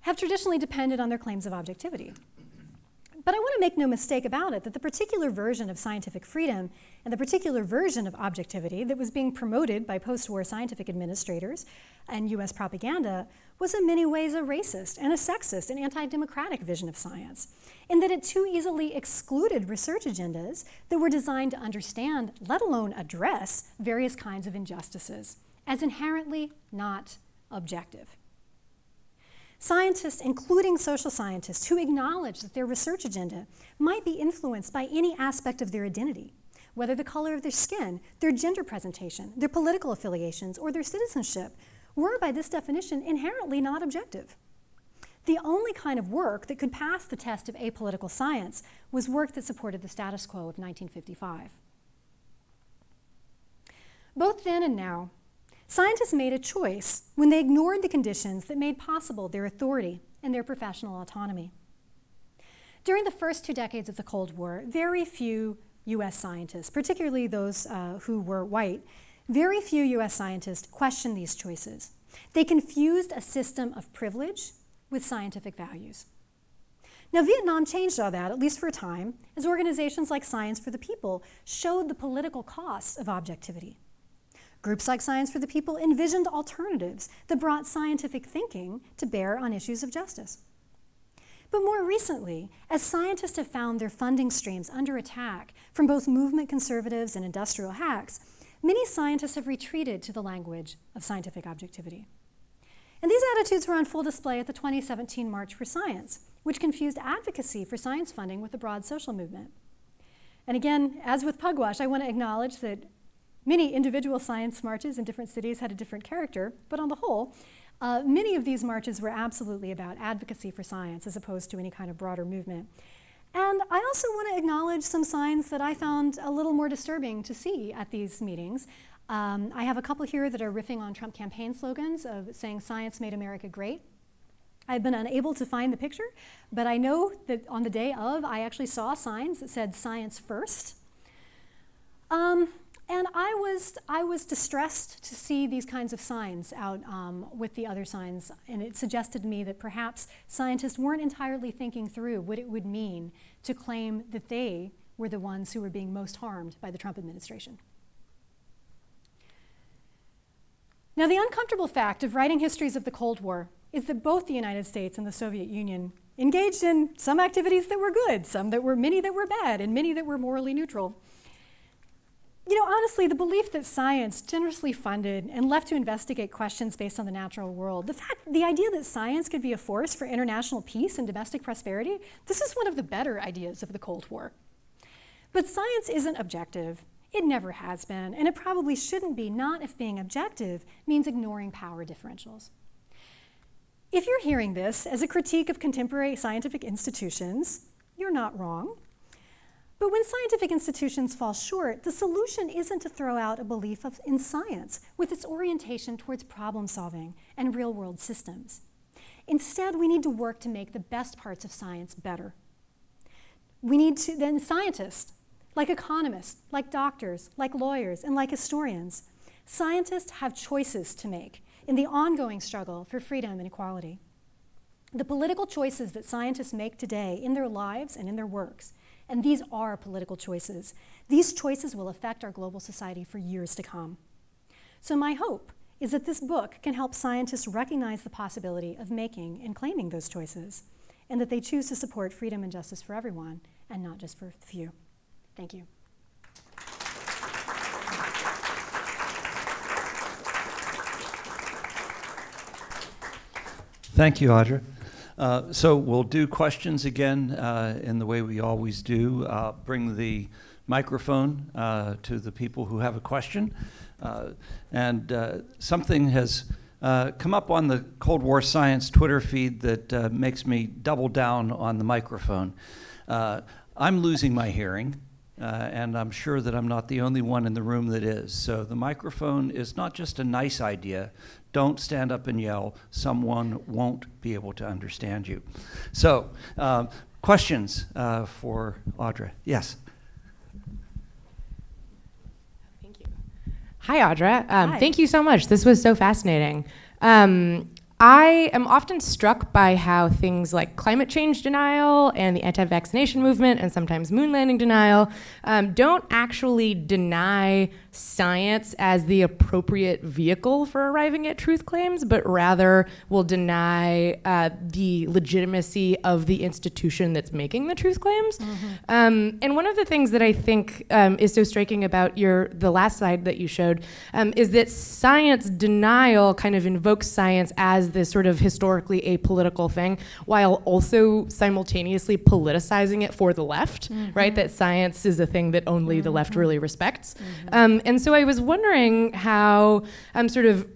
have traditionally depended on their claims of objectivity. But I want to make no mistake about it that the particular version of scientific freedom and the particular version of objectivity that was being promoted by post-war scientific administrators and US propaganda was in many ways a racist and a sexist and anti-democratic vision of science, in that it too easily excluded research agendas that were designed to understand, let alone address, various kinds of injustices as inherently not objective. Scientists, including social scientists, who acknowledge that their research agenda might be influenced by any aspect of their identity, whether the color of their skin, their gender presentation, their political affiliations, or their citizenship, were by this definition inherently not objective. The only kind of work that could pass the test of apolitical science was work that supported the status quo of 1955. Both then and now, scientists made a choice when they ignored the conditions that made possible their authority and their professional autonomy. During the first 2 decades of the Cold War, very few US scientists, particularly those who were white, very few US scientists questioned these choices. They confused a system of privilege with scientific values. Now, Vietnam changed all that, at least for a time, as organizations like Science for the People showed the political costs of objectivity. Groups like Science for the People envisioned alternatives that brought scientific thinking to bear on issues of justice. But more recently, as scientists have found their funding streams under attack from both movement conservatives and industrial hacks, many scientists have retreated to the language of scientific objectivity. And these attitudes were on full display at the 2017 March for Science, which confused advocacy for science funding with the broad social movement. And again, as with Pugwash, I want to acknowledge that many individual science marches in different cities had a different character, but on the whole, Many of these marches were absolutely about advocacy for science as opposed to any kind of broader movement. And I also want to acknowledge some signs that I found a little more disturbing to see at these meetings. I have a couple here that are riffing on Trump campaign slogans of saying science made America great. I've been unable to find the picture, but I know that on the day of, I actually saw signs that said science first. And I was distressed to see these kinds of signs out with the other signs, and it suggested to me that perhaps scientists weren't entirely thinking through what it would mean to claim that they were the ones who were being most harmed by the Trump administration. Now, the uncomfortable fact of writing histories of the Cold War is that both the United States and the Soviet Union engaged in some activities that were good, many that were bad, and many that were morally neutral. You know, honestly, the belief that science, generously funded and left to investigate questions based on the natural world, the idea that science could be a force for international peace and domestic prosperity, this is one of the better ideas of the Cold War. But science isn't objective. It never has been, and it probably shouldn't be, not if being objective means ignoring power differentials. If you're hearing this as a critique of contemporary scientific institutions, you're not wrong. But when scientific institutions fall short, the solution isn't to throw out a belief in science with its orientation towards problem solving and real-world systems. Instead, we need to work to make the best parts of science better. We need to, then scientists, like economists, like doctors, like lawyers, and like historians, scientists have choices to make in the ongoing struggle for freedom and equality. The political choices that scientists make today in their lives and in their works, and these are political choices, these choices will affect our global society for years to come. So my hope is that this book can help scientists recognize the possibility of making and claiming those choices, and that they choose to support freedom and justice for everyone, and not just for the few. Thank you. Thank you, Audra. So we'll do questions again in the way we always do. Bring the microphone to the people who have a question. Something has come up on the Cold War Science Twitter feed that makes me double down on the microphone. I'm losing my hearing, and I'm sure that I'm not the only one in the room that is. So the microphone is not just a nice idea. Don't stand up and yell. Someone won't be able to understand you. So, questions for Audra? Yes. Thank you. Hi, Audra. Hi. Thank you so much. This was so fascinating. I am often struck by how things like climate change denial and the anti-vaccination movement and sometimes moon landing denial don't actually deny science as the appropriate vehicle for arriving at truth claims, but rather will deny the legitimacy of the institution that's making the truth claims. Mm-hmm. And one of the things that I think is so striking about the last slide that you showed is that science denial kind of invokes science as this sort of historically apolitical thing, while also simultaneously politicizing it for the left, mm-hmm. right? That science is a thing that only the left really respects. Mm-hmm. And so I was wondering how sort of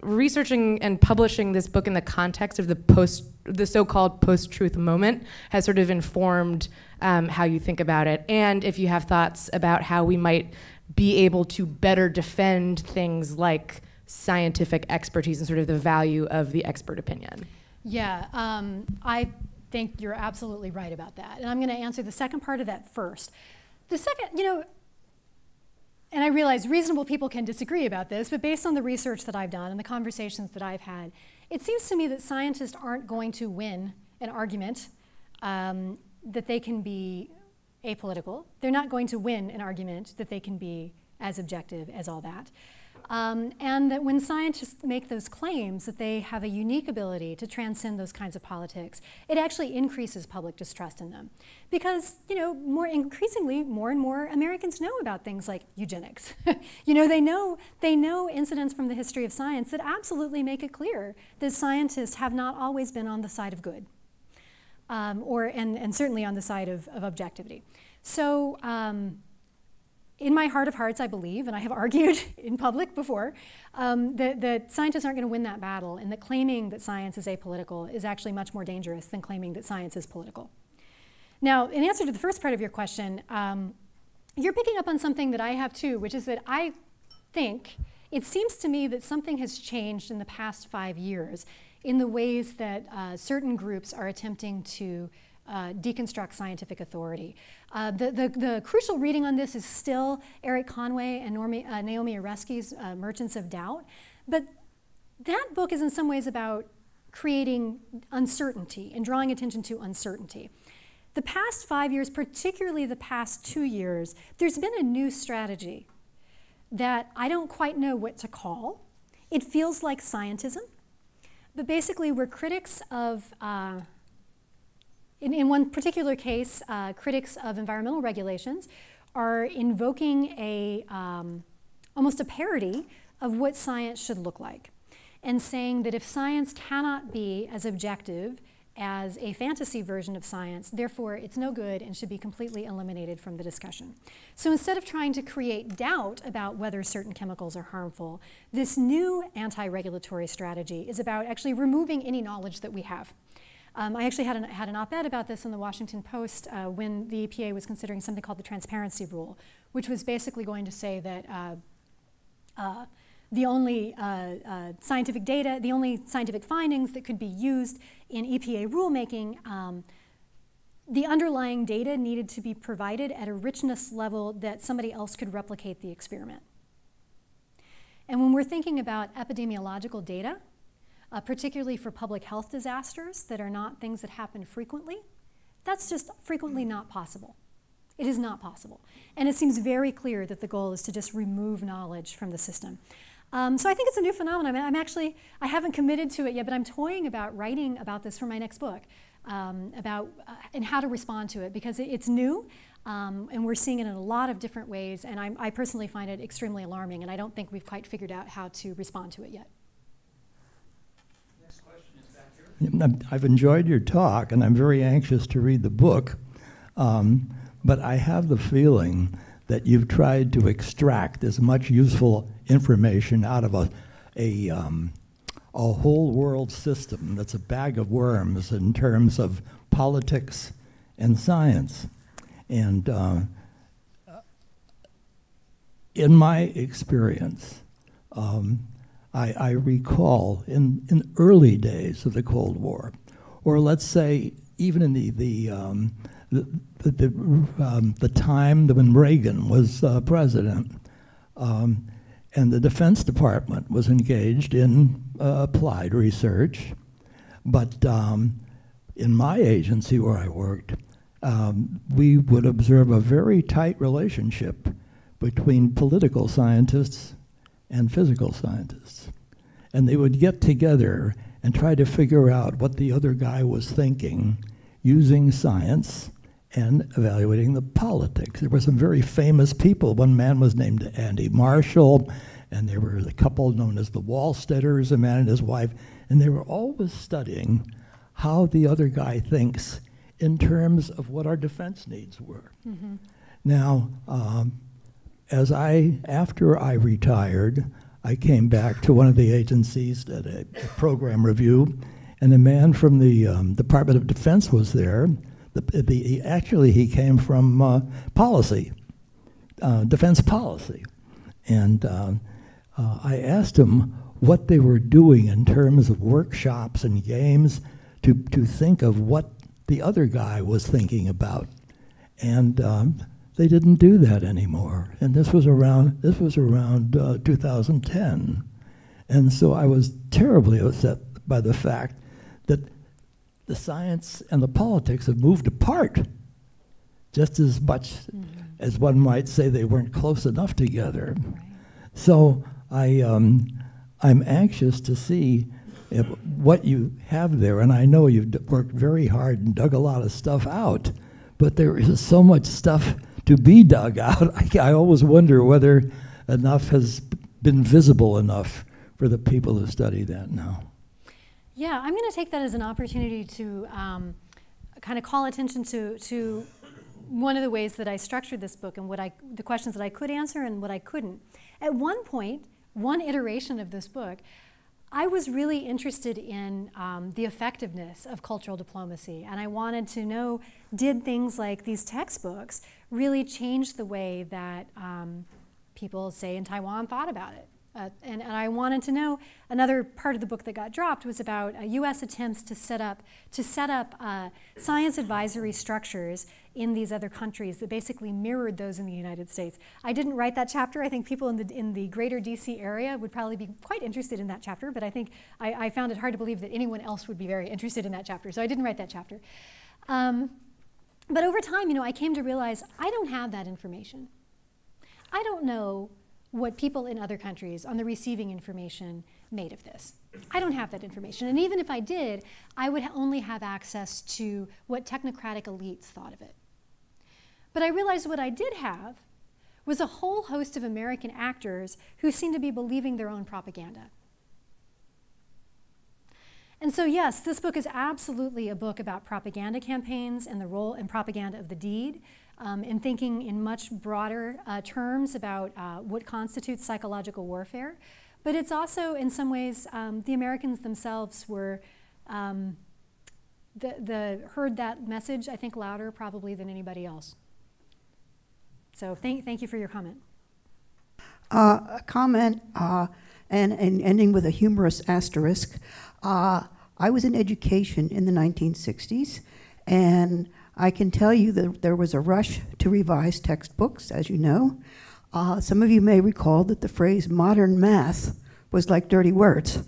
researching and publishing this book in the context of the so-called post-truth moment has sort of informed how you think about it, and if you have thoughts about how we might be able to better defend things like scientific expertise and sort of the value of the expert opinion. Yeah, I think you're absolutely right about that. And I'm going to answer the second part of that first. The second, and I realize reasonable people can disagree about this, but based on the research that I've done and the conversations that I've had, it seems to me that scientists aren't going to win an argument that they can be apolitical. They're not going to win an argument that they can be as objective as all that. And that when scientists make those claims that they have a unique ability to transcend those kinds of politics, it actually increases public distrust in them. Because, more increasingly, more and more Americans know about things like eugenics. They know incidents from the history of science that absolutely make it clear that scientists have not always been on the side of good, and certainly on the side of objectivity. So, in my heart of hearts, I believe, and I have argued in public before, that scientists aren't going to win that battle, and that claiming that science is apolitical is actually much more dangerous than claiming that science is political. Now, in answer to the first part of your question, you're picking up on something that I have too, which is that I think it seems to me that something has changed in the past 5 years in the ways that certain groups are attempting to deconstruct scientific authority. The crucial reading on this is still Eric Conway and Naomi Oreskes' Merchants of Doubt. But that book is in some ways about creating uncertainty and drawing attention to uncertainty. The past 5 years, particularly the past 2 years, there's been a new strategy that I don't quite know what to call. It feels like scientism. But basically, we're critics of, in one particular case, critics of environmental regulations are invoking almost a parody of what science should look like, and saying that if science cannot be as objective as a fantasy version of science, therefore it's no good and should be completely eliminated from the discussion. So instead of trying to create doubt about whether certain chemicals are harmful, this new anti-regulatory strategy is about actually removing any knowledge that we have. I actually had an op-ed about this in the Washington Post when the EPA was considering something called the transparency rule, which was basically going to say that the only scientific data, the only scientific findings that could be used in EPA rulemaking, the underlying data needed to be provided at a richness level that somebody else could replicate the experiment. And when we're thinking about epidemiological data, particularly for public health disasters that are not things that happen frequently, that's just frequently not possible. It is not possible. And it seems very clear that the goal is to just remove knowledge from the system. So I think it's a new phenomenon. I haven't committed to it yet, but I'm toying about writing about this for my next book, and how to respond to it, because it's new, and we're seeing it in a lot of different ways, and I personally find it extremely alarming, and I don't think we've quite figured out how to respond to it yet. Next question is back here. I've enjoyed your talk, and I'm very anxious to read the book, but I have the feeling that you've tried to extract as much useful information out of a whole world system that's a bag of worms in terms of politics and science. And in my experience, I recall in early days of the Cold War, or let's say even in the time when Reagan was president, and the Defense Department was engaged in applied research. But in my agency where I worked, we would observe a very tight relationship between political scientists and physical scientists. And they would get together and try to figure out what the other guy was thinking using science and evaluating the politics. There were some very famous people. One man was named Andy Marshall, and there were a couple known as the Wallsteaders, a man and his wife, and they were always studying how the other guy thinks in terms of what our defense needs were. Mm-hmm. Now, after I retired, I came back to one of the agencies at a program review, and a man from the Department of Defense was there. Actually, he came from policy, defense policy. And I asked him what they were doing in terms of workshops and games to think of what the other guy was thinking about. And they didn't do that anymore. And this was around 2010. And so I was terribly upset by the fact that the science and the politics have moved apart just as much as one might say they weren't close enough together. Right. So I'm anxious to see what you have there, and I know you've worked very hard and dug a lot of stuff out, but there is so much stuff to be dug out. I always wonder whether enough has been visible enough for the people who study that now. Yeah, I'm going to take that as an opportunity to kind of call attention to one of the ways that I structured this book and the questions that I could answer and what I couldn't. At one point, one iteration of this book, I was really interested in the effectiveness of cultural diplomacy, and I wanted to know, did things like these textbooks really change the way that people, say, in Taiwan thought about it? And I wanted to know, another part of the book that got dropped was about US attempts to set up science advisory structures in these other countries that basically mirrored those in the United States. I didn't write that chapter. I think people in the greater DC area would probably be quite interested in that chapter, but I think I found it hard to believe that anyone else would be very interested in that chapter, so I didn't write that chapter. But over time, I came to realize I don't have that information. I don't know what people in other countries on the receiving information made of this. I don't have that information, and even if I did, I would only have access to what technocratic elites thought of it. But I realized what I did have was a whole host of American actors who seemed to be believing their own propaganda. And so yes, this book is absolutely a book about propaganda campaigns and the role and propaganda of the deed, in thinking in much broader terms about what constitutes psychological warfare. But it's also, in some ways, the Americans themselves were, heard that message, I think, louder probably than anybody else. So thank you for your comment. A comment, and ending with a humorous asterisk. I was in education in the 1960s, and I can tell you that there was a rush to revise textbooks, as you know. Some of you may recall that the phrase modern math was like dirty words.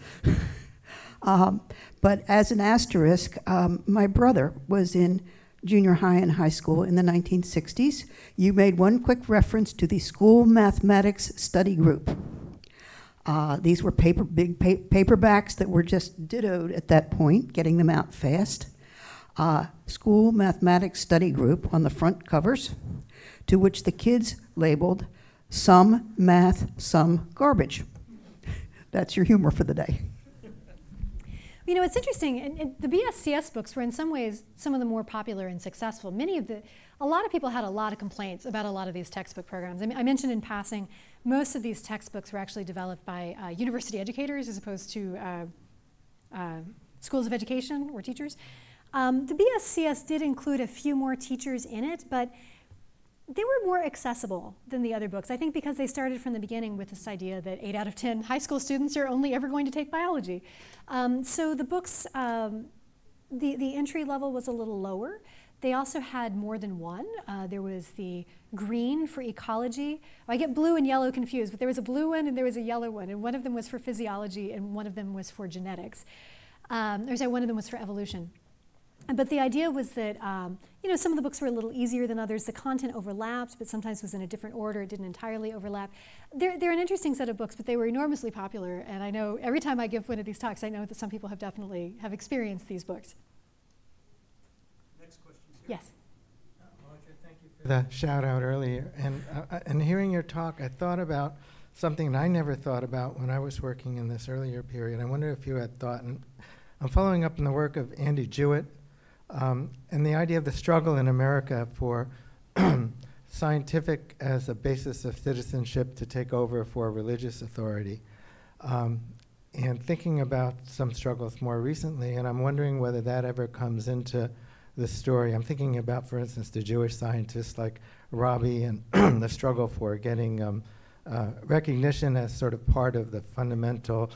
But as an asterisk, my brother was in junior high and high school in the 1960s. You made one quick reference to the school mathematics study group. These were big paperbacks that were just dittoed at that point, getting them out fast. School mathematics study group on the front covers, to which the kids labeled some math, some garbage. That's your humor for the day. It's interesting, and the BSCS books were in some ways some of the more popular and successful. A lot of people had a lot of complaints about a lot of these textbook programs. I mentioned in passing, most of these textbooks were actually developed by university educators as opposed to schools of education or teachers. The BSCS did include a few more teachers in it, but they were more accessible than the other books. I think because they started from the beginning with this idea that 8 out of 10 high school students are only ever going to take biology. So the books, the entry level was a little lower. They also had more than one. There was the green for ecology. I get blue and yellow confused, but there was a blue one and there was a yellow one, and one of them was for physiology and one of them was for genetics. One of them was for evolution. But the idea was that some of the books were a little easier than others. The content overlapped, but sometimes was in a different order. It didn't entirely overlap. They're an interesting set of books, but they were enormously popular. And I know every time I give one of these talks, I know that some people have definitely experienced these books. Next question. Yes. Audra, thank you for the shout out earlier. And hearing your talk, I thought about something that I never thought about when I was working in this earlier period. I wonder if you had thought, and I'm following up on the work of Andy Jewett, and the idea of the struggle in America for scientific as a basis of citizenship to take over for religious authority, and thinking about some struggles more recently, and I'm wondering whether that ever comes into the story. I'm thinking about, for instance, the Jewish scientists like Robbie and the struggle for getting recognition as sort of part of the fundamental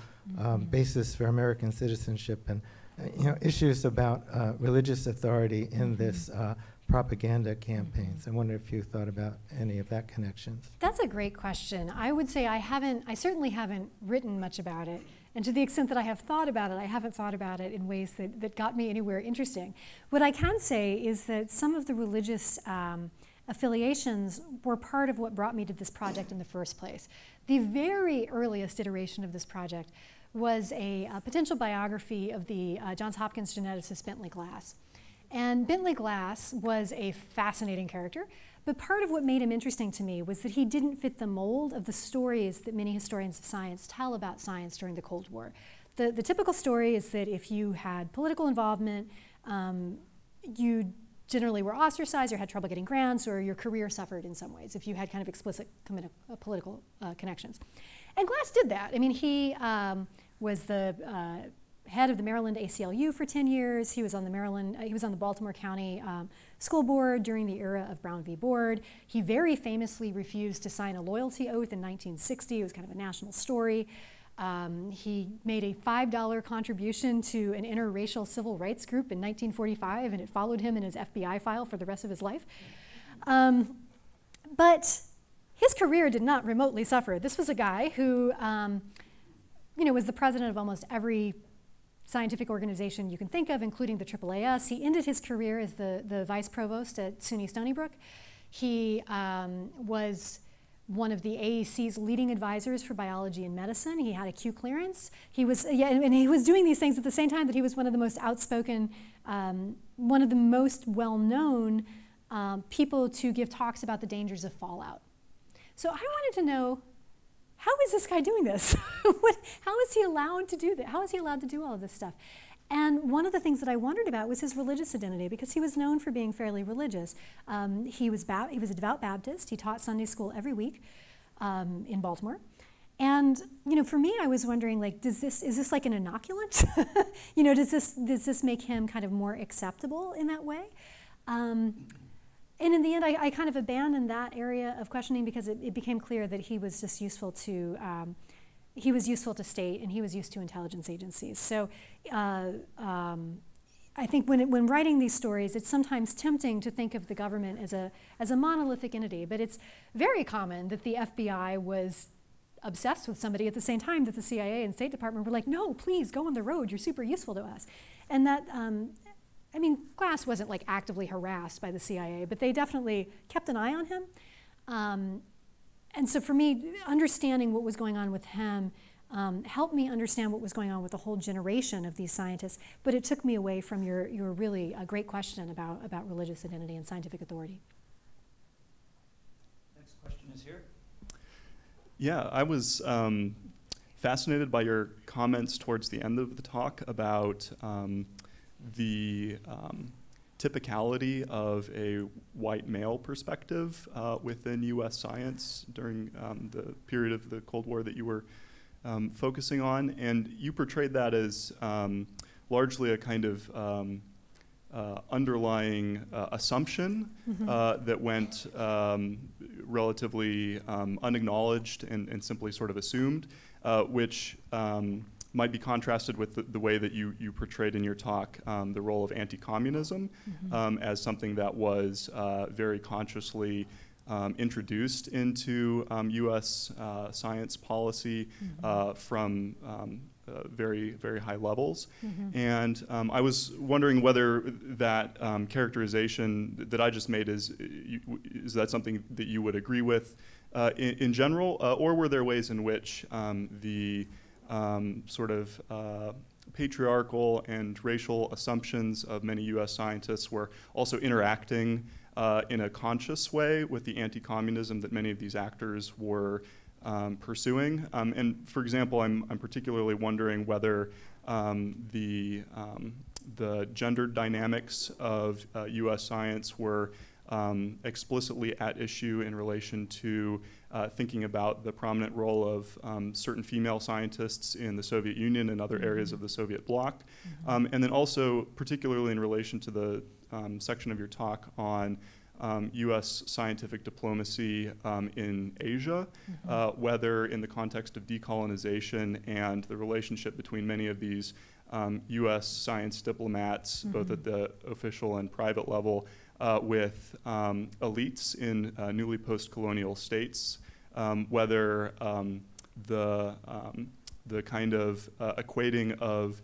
basis for American citizenship, and issues about religious authority in this propaganda campaigns. I wonder if you thought about any of that connections. That's a great question. I would say I certainly haven't written much about it. And to the extent that I have thought about it, I haven't thought about it in ways that got me anywhere interesting. What I can say is that some of the religious affiliations were part of what brought me to this project in the first place. The very earliest iteration of this project was a potential biography of the Johns Hopkins geneticist Bentley Glass. And Bentley Glass was a fascinating character, but part of what made him interesting to me was that he didn't fit the mold of the stories that many historians of science tell about science during the Cold War. The typical story is that if you had political involvement, you generally were ostracized or had trouble getting grants, or your career suffered in some ways if you had kind of explicit political connections. And Glass did that. I mean, he was the head of the Maryland ACLU for 10 years. He was on the Baltimore County School Board during the era of Brown v. Board. He very famously refused to sign a loyalty oath in 1960. It was kind of a national story. He made a $5 contribution to an interracial civil rights group in 1945, and it followed him in his FBI file for the rest of his life. But his career did not remotely suffer. This was a guy who was the president of almost every scientific organization you can think of, including the AAAS. He ended his career as the vice provost at SUNY Stony Brook. He was one of the AEC's leading advisors for biology and medicine. He had a Q clearance. He was, and he was doing these things at the same time that he was one of the most outspoken, one of the most well-known people to give talks about the dangers of fallout. So I wanted to know, how is this guy doing this? How is he allowed to do that? How is he allowed to do all of this stuff? And one of the things that I wondered about was his religious identity, because he was known for being fairly religious. He was a devout Baptist. He taught Sunday school every week in Baltimore. And for me, I was wondering, like, is this like an inoculant? Does this make him kind of more acceptable in that way? And in the end, I kind of abandoned that area of questioning because it became clear that he was just useful to state, and he was used to intelligence agencies. So I think when writing these stories, it's sometimes tempting to think of the government as a monolithic entity, but it's very common that the FBI was obsessed with somebody at the same time that the CIA and State Department were like, no, please go on the road, you're super useful to us. And that, Glass wasn't like actively harassed by the CIA, but they definitely kept an eye on him. And so for me, understanding what was going on with him helped me understand what was going on with a whole generation of these scientists, but it took me away from your really great question about religious identity and scientific authority. Next question is here. Yeah, I was fascinated by your comments towards the end of the talk about the typicality of a white male perspective within U.S. science during the period of the Cold War that you were focusing on. And you portrayed that as largely a kind of underlying assumption that went relatively unacknowledged and simply sort of assumed, which might be contrasted with the way that you portrayed in your talk the role of anti-communism as something that was very consciously introduced into U.S. science policy from very, very high levels. And I was wondering whether that characterization that I just made is that something that you would agree with in general, or were there ways in which the sort of patriarchal and racial assumptions of many U.S. scientists were also interacting in a conscious way with the anti-communism that many of these actors were pursuing? And for example, I'm particularly wondering whether the gendered dynamics of U.S. science were explicitly at issue in relation to thinking about the prominent role of certain female scientists in the Soviet Union and other areas of the Soviet bloc. And then also particularly in relation to the section of your talk on U.S. scientific diplomacy in Asia, whether in the context of decolonization and the relationship between many of these U.S. science diplomats, both at the official and private level, with elites in newly post-colonial states, whether the kind of equating of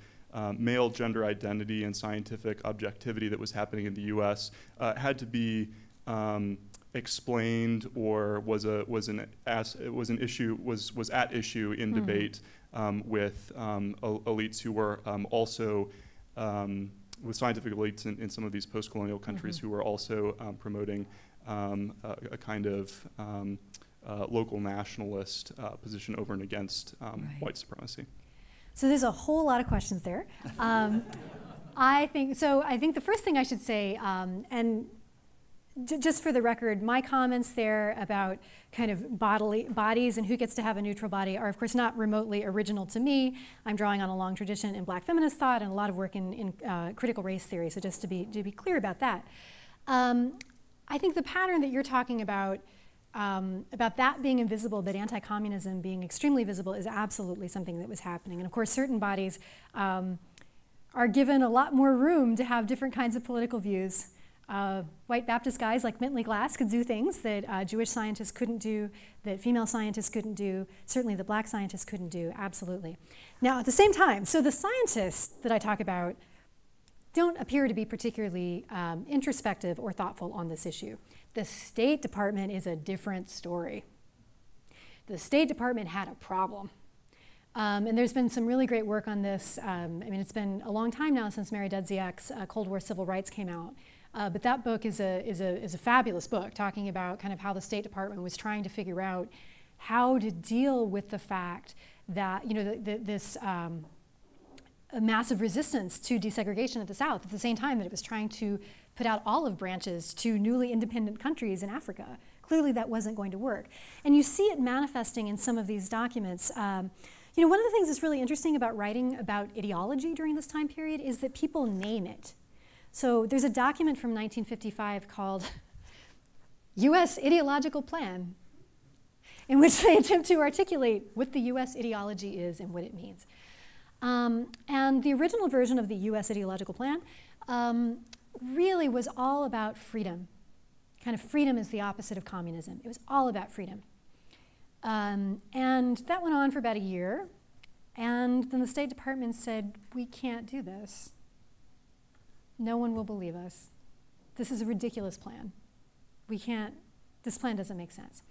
male gender identity and scientific objectivity that was happening in the U.S. Had to be explained, or was at issue in debate with elites who were also with scientific elites in some of these post-colonial countries who were also promoting a kind of local nationalist position over and against white supremacy. So there's a whole lot of questions there. I think the first thing I should say, and just for the record, my comments there about kind of bodies and who gets to have a neutral body are, of course, not remotely original to me. I'm drawing on a long tradition in Black feminist thought and a lot of work in critical race theory. So just to be clear about that, I think the pattern that you're talking about that being invisible, but anti-communism being extremely visible, is absolutely something that was happening. And of course, certain bodies are given a lot more room to have different kinds of political views. White Baptist guys like Bentley Glass could do things that Jewish scientists couldn't do, that female scientists couldn't do, certainly the black scientists couldn't do, absolutely. Now, at the same time, so the scientists that I talk about don't appear to be particularly introspective or thoughtful on this issue. The State Department is a different story. The State Department had a problem. And there's been some really great work on this. I mean, it's been a long time now since Mary Dudziak's Cold War Civil Rights came out. But that book is a fabulous book, talking about kind of how the State Department was trying to figure out how to deal with the fact that, you know, this a massive resistance to desegregation at the South at the same time that it was trying to put out olive branches to newly independent countries in Africa. Clearly that wasn't going to work. And you see it manifesting in some of these documents. You know, one of the things that's really interesting about writing about ideology during this time period is that people name it. So there's a document from 1955 called U.S. Ideological Plan, in which they attempt to articulate what the U.S. ideology is and what it means. And the original version of the U.S. Ideological Plan really was all about freedom. Kind of freedom is the opposite of communism. It was all about freedom. And that went on for about a year. And then the State Department said, we can't do this. No one will believe us. This is a ridiculous plan. We can't, this plan doesn't make sense.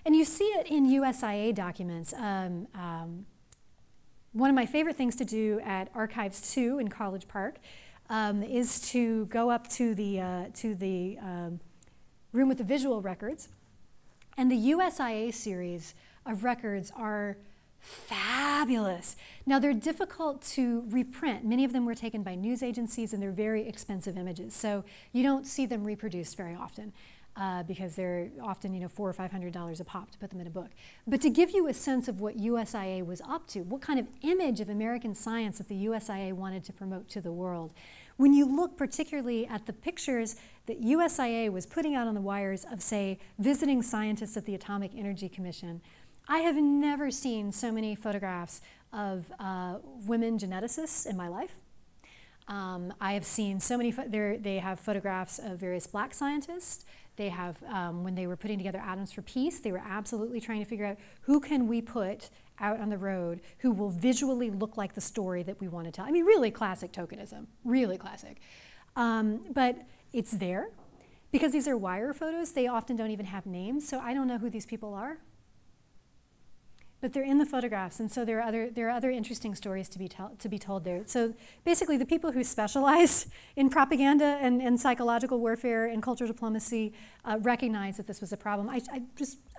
And you see it in USIA documents. One of my favorite things to do at Archives 2 in College Park is to go up to the room with the visual records. And the USIA series of records are fabulous. Now, they're difficult to reprint. Many of them were taken by news agencies, and they're very expensive images. So you don't see them reproduced very often because they're often, you know, $400 or $500 a pop to put them in a book. But to give you a sense of what USIA was up to, what kind of image of American science that the USIA wanted to promote to the world, when you look particularly at the pictures that USIA was putting out on the wires of, say, visiting scientists at the Atomic Energy Commission, I have never seen so many photographs of women geneticists in my life. I have seen so many, they have photographs of various black scientists. They have, when they were putting together Atoms for Peace, they were absolutely trying to figure out who can we put out on the road who will visually look like the story that we want to tell. I mean, really classic tokenism, really classic. But it's there. Because these are wire photos, they often don't even have names, so I don't know who these people are. But they're in the photographs, and so there are other interesting stories to be told there. So basically, the people who specialize in propaganda and psychological warfare and cultural diplomacy recognize that this was a problem. I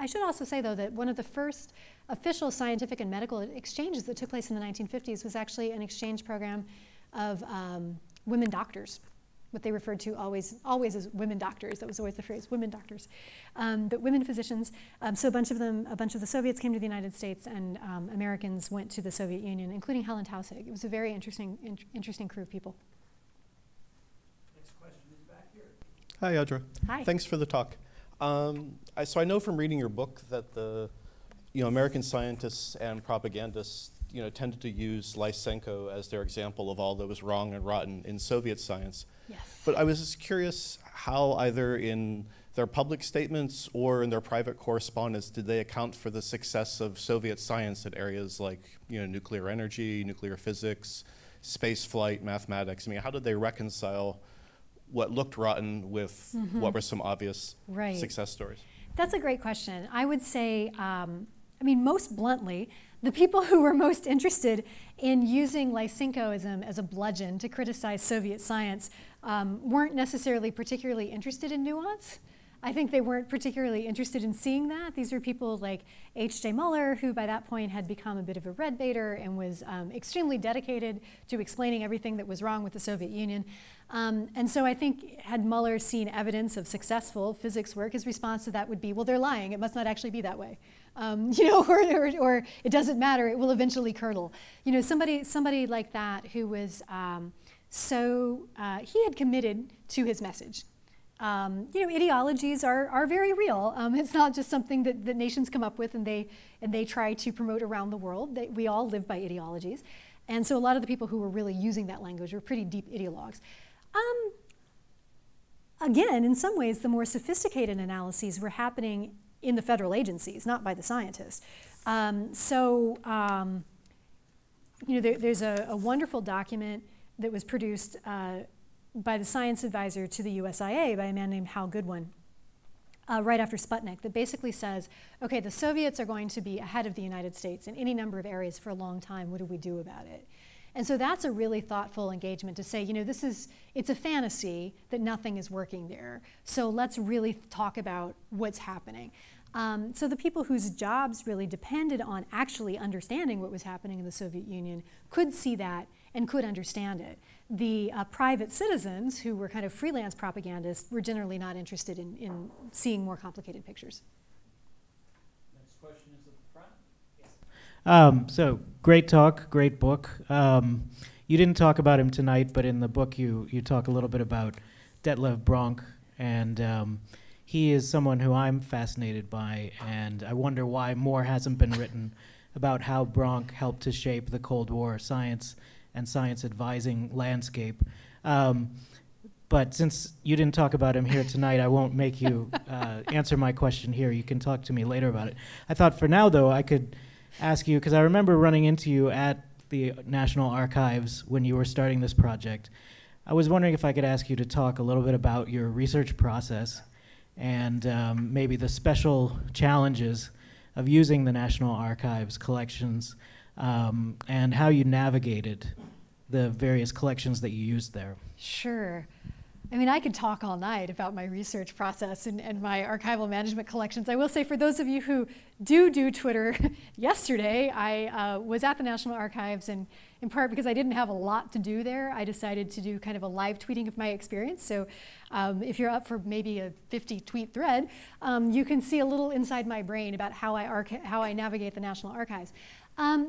should also say, though, that one of the first official scientific and medical exchanges that took place in the 1950s was actually an exchange program of women doctors. What they referred to always as women doctors. That was always the phrase, women doctors. But women physicians, so a bunch of the Soviets came to the United States, and Americans went to the Soviet Union, including Helen Taussig. It was a very interesting crew of people. Next question is back here. Hi, Audra. Hi. Thanks for the talk. So I know from reading your book that the American scientists and propagandists tended to use Lysenko as their example of all that was wrong and rotten in Soviet science. Yes. But I was just curious how either in their public statements or in their private correspondence did they account for the success of Soviet science in areas like nuclear energy, nuclear physics, space flight, mathematics. I mean, how did they reconcile what looked rotten with what were some obvious success stories? That's a great question. I would say, most bluntly, the people who were most interested in using Lysenkoism as a bludgeon to criticize Soviet science weren't necessarily particularly interested in nuance. I think they weren't particularly interested in seeing that. These were people like H.J. Muller, who by that point had become a bit of a red baiter and was extremely dedicated to explaining everything that was wrong with the Soviet Union. And so I think had Muller seen evidence of successful physics work, his response to that would be, well, they're lying. It must not actually be that way. You know, or it doesn't matter. It will eventually curdle. You know, somebody like that who was he had committed to his message. You know, ideologies are very real. It's not just something that nations come up with and they try to promote around the world. We all live by ideologies. And so a lot of the people who were really using that language were pretty deep ideologues. Again, in some ways, the more sophisticated analyses were happening in the federal agencies, not by the scientists. You know, there's a wonderful document that was produced by the science advisor to the USIA by a man named Hal Goodwin right after Sputnik that basically says, okay, the Soviets are going to be ahead of the United States in any number of areas for a long time. What do we do about it? And so that's a really thoughtful engagement to say, you know, it's a fantasy that nothing is working there. So let's really talk about what's happening. So the people whose jobs really depended on actually understanding what was happening in the Soviet Union could see that and could understand it. The private citizens who were kind of freelance propagandists were generally not interested in seeing more complicated pictures. Next question is at the front. So great talk, great book. You didn't talk about him tonight, but in the book you talk a little bit about Detlev Bronk, and he is someone who I'm fascinated by, and I wonder why more hasn't been written about how Bronk helped to shape the Cold War science and science advising landscape. But since you didn't talk about him here tonight, I won't make you answer my question here. You can talk to me later about it. I thought for now, though, I could ask you, because I remember running into you at the National Archives when you were starting this project. I was wondering if I could ask you to talk a little bit about your research process and maybe the special challenges of using the National Archives collections and how you navigated the various collections that you used there. Sure. I mean, I could talk all night about my research process and my archival management collections. I will say, for those of you who do Twitter, yesterday I was at the National Archives, and in part because I didn't have a lot to do there, I decided to do kind of a live tweeting of my experience. So if you're up for maybe a 50-tweet thread, you can see a little inside my brain about how I navigate the National Archives.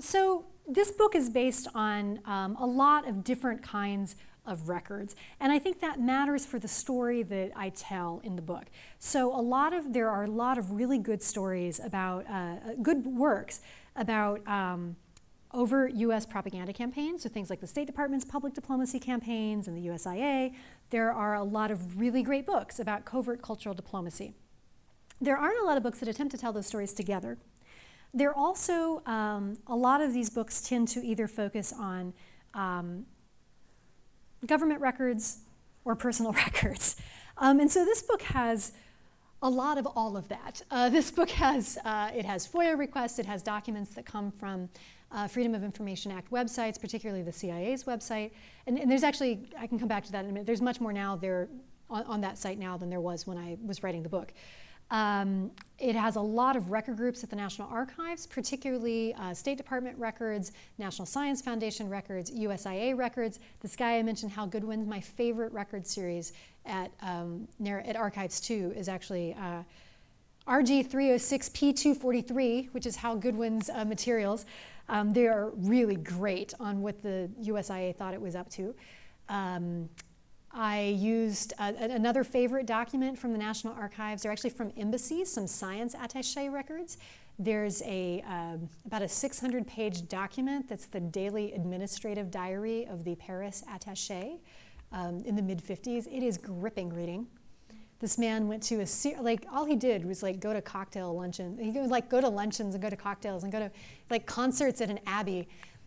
So this book is based on a lot of different kinds of records, and I think that matters for the story that I tell in the book. So there are a lot of really good stories about, good works about overt US propaganda campaigns, so things like the State Department's public diplomacy campaigns and the USIA. There are a lot of really great books about covert cultural diplomacy. There aren't a lot of books that attempt to tell those stories together. There are also, a lot of these books tend to either focus on government records or personal records. And so this book has a lot of all of that. This book has, it has FOIA requests, it has documents that come from Freedom of Information Act websites, particularly the CIA's website. And there's actually, I can come back to that in a minute, there's much more now there on that site now than there was when I was writing the book. It has a lot of record groups at the National Archives, particularly State Department records, National Science Foundation records, USIA records. This guy I mentioned, Hal Goodwin, my favorite record series at Archives 2 is actually RG306P243, which is Hal Goodwin's materials. They are really great on what the USIA thought it was up to. I used another favorite document from the National Archives. They're actually from embassies, some science attaché records. There's about a 600-page document that's the daily administrative diary of the Paris attaché in the mid-50s. It is gripping reading. This man went to all he did was go to cocktail luncheon. He would go to luncheons and go to cocktails and go to concerts at an abbey.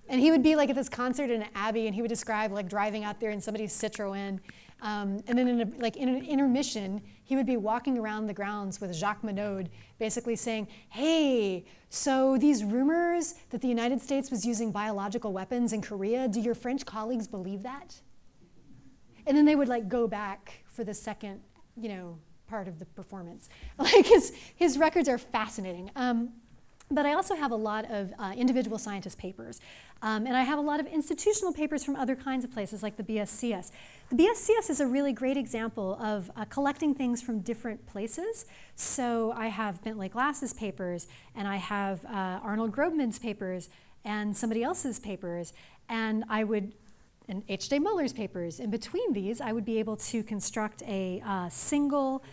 And he would be at this concert in an abbey, and he would describe driving out there in somebody's Citroën. And then in an intermission, he would be walking around the grounds with Jacques Monod, basically saying, hey, so these rumors that the United States was using biological weapons in Korea, do your French colleagues believe that? And then they would go back for the second, part of the performance. Like his records are fascinating. But I also have a lot of individual scientist papers. And I have a lot of institutional papers from other kinds of places, like the BSCS. The BSCS is a really great example of collecting things from different places. So I have Bentley Glass's papers, and I have Arnold Grobman's papers, and somebody else's papers, and H.J. Muller's papers. In between these, I would be able to construct a single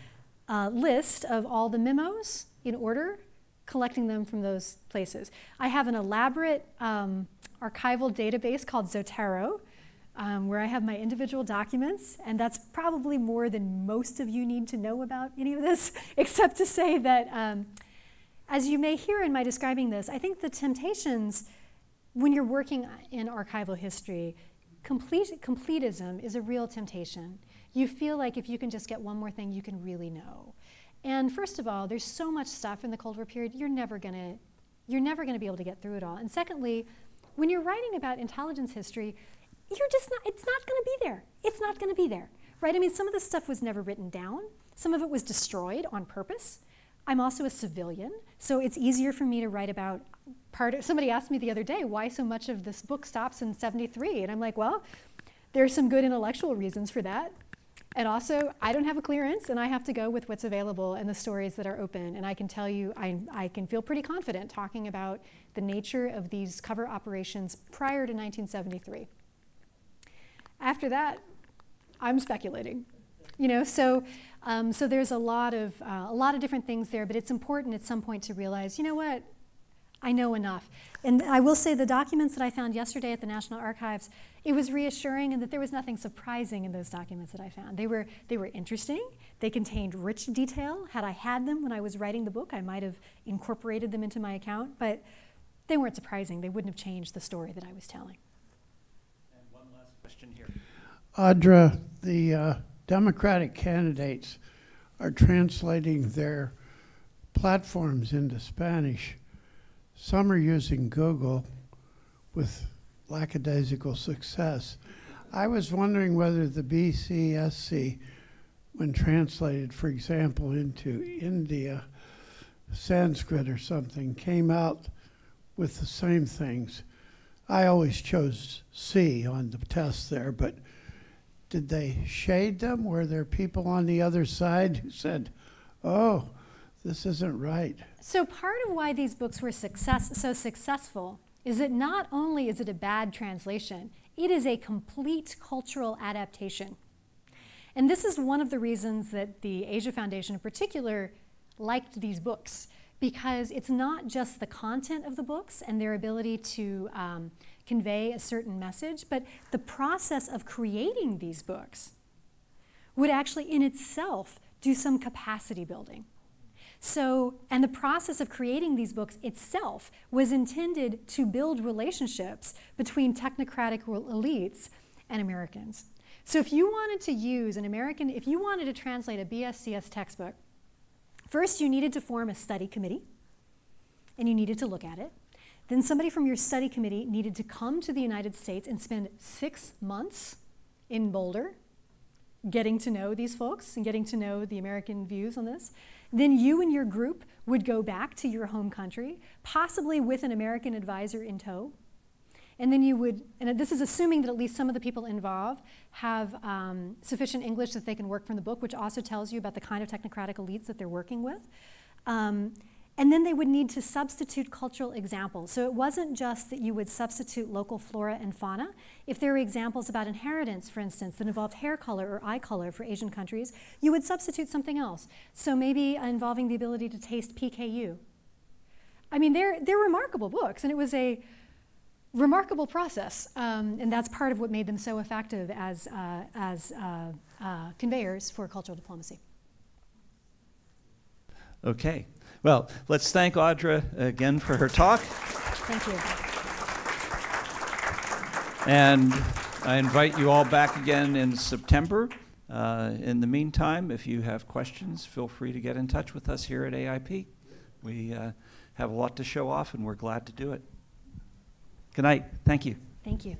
list of all the memos in order, collecting them from those places. I have an elaborate archival database called Zotero, where I have my individual documents, and that's probably more than most of you need to know about any of this, except to say that, as you may hear in my describing this, I think the temptations, when you're working in archival history, completism is a real temptation. You feel like if you can just get one more thing, you can really know. And first of all, there's so much stuff in the Cold War period, you're never gonna be able to get through it all. And secondly, when you're writing about intelligence history, it's not gonna be there. It's not gonna be there, right? I mean, some of the stuff was never written down. Some of it was destroyed on purpose. I'm also a civilian, so it's easier for me to write about somebody asked me the other day, why so much of this book stops in 73? And I'm like, well, there's some good intellectual reasons for that. And also, I don't have a clearance, and I have to go with what's available and the stories that are open. And I can tell you, I can feel pretty confident talking about the nature of these cover operations prior to 1973. After that, I'm speculating. You know, so there's a lot of different things there, but it's important at some point to realize, you know what, I know enough. And I will say the documents that I found yesterday at the National Archives, it was reassuring in that there was nothing surprising in those documents that I found. They were interesting. They contained rich detail. Had I had them when I was writing the book, I might have incorporated them into my account, but they weren't surprising. They wouldn't have changed the story that I was telling. And one last question here. Audra, the Democratic candidates are translating their platforms into Spanish. Some are using Google with lackadaisical success. I was wondering whether the BCSC, when translated, for example, into India, Sanskrit or something, came out with the same things. I always chose C on the test there, but did they shade them? Were there people on the other side who said, oh, this isn't right? So part of why these books were so successful is that not only is it a bad translation, it is a complete cultural adaptation. And this is one of the reasons that the Asia Foundation in particular liked these books, because it's not just the content of the books and their ability to convey a certain message, but the process of creating these books would actually in itself do some capacity building. So, and the process of creating these books itself was intended to build relationships between technocratic elites and Americans. So if you wanted to use if you wanted to translate a BSCS textbook, first you needed to form a study committee, and you needed to look at it. Then somebody from your study committee needed to come to the United States and spend 6 months in Boulder getting to know these folks and getting to know the American views on this. Then you and your group would go back to your home country, possibly with an American advisor in tow. And then you would, and this is assuming that at least some of the people involved have sufficient English that they can work from the book, which also tells you about the kind of technocratic elites that they're working with. And then they would need to substitute cultural examples. So it wasn't just that you would substitute local flora and fauna. If there were examples about inheritance, for instance, that involved hair color or eye color for Asian countries, you would substitute something else. So maybe involving the ability to taste PKU. I mean, they're remarkable books, and it was a remarkable process. And that's part of what made them so effective as conveyors for cultural diplomacy. Okay. Well, let's thank Audra again for her talk. Thank you. And I invite you all back again in September. In the meantime, if you have questions, feel free to get in touch with us here at AIP. We have a lot to show off, and we're glad to do it. Good night. Thank you. Thank you.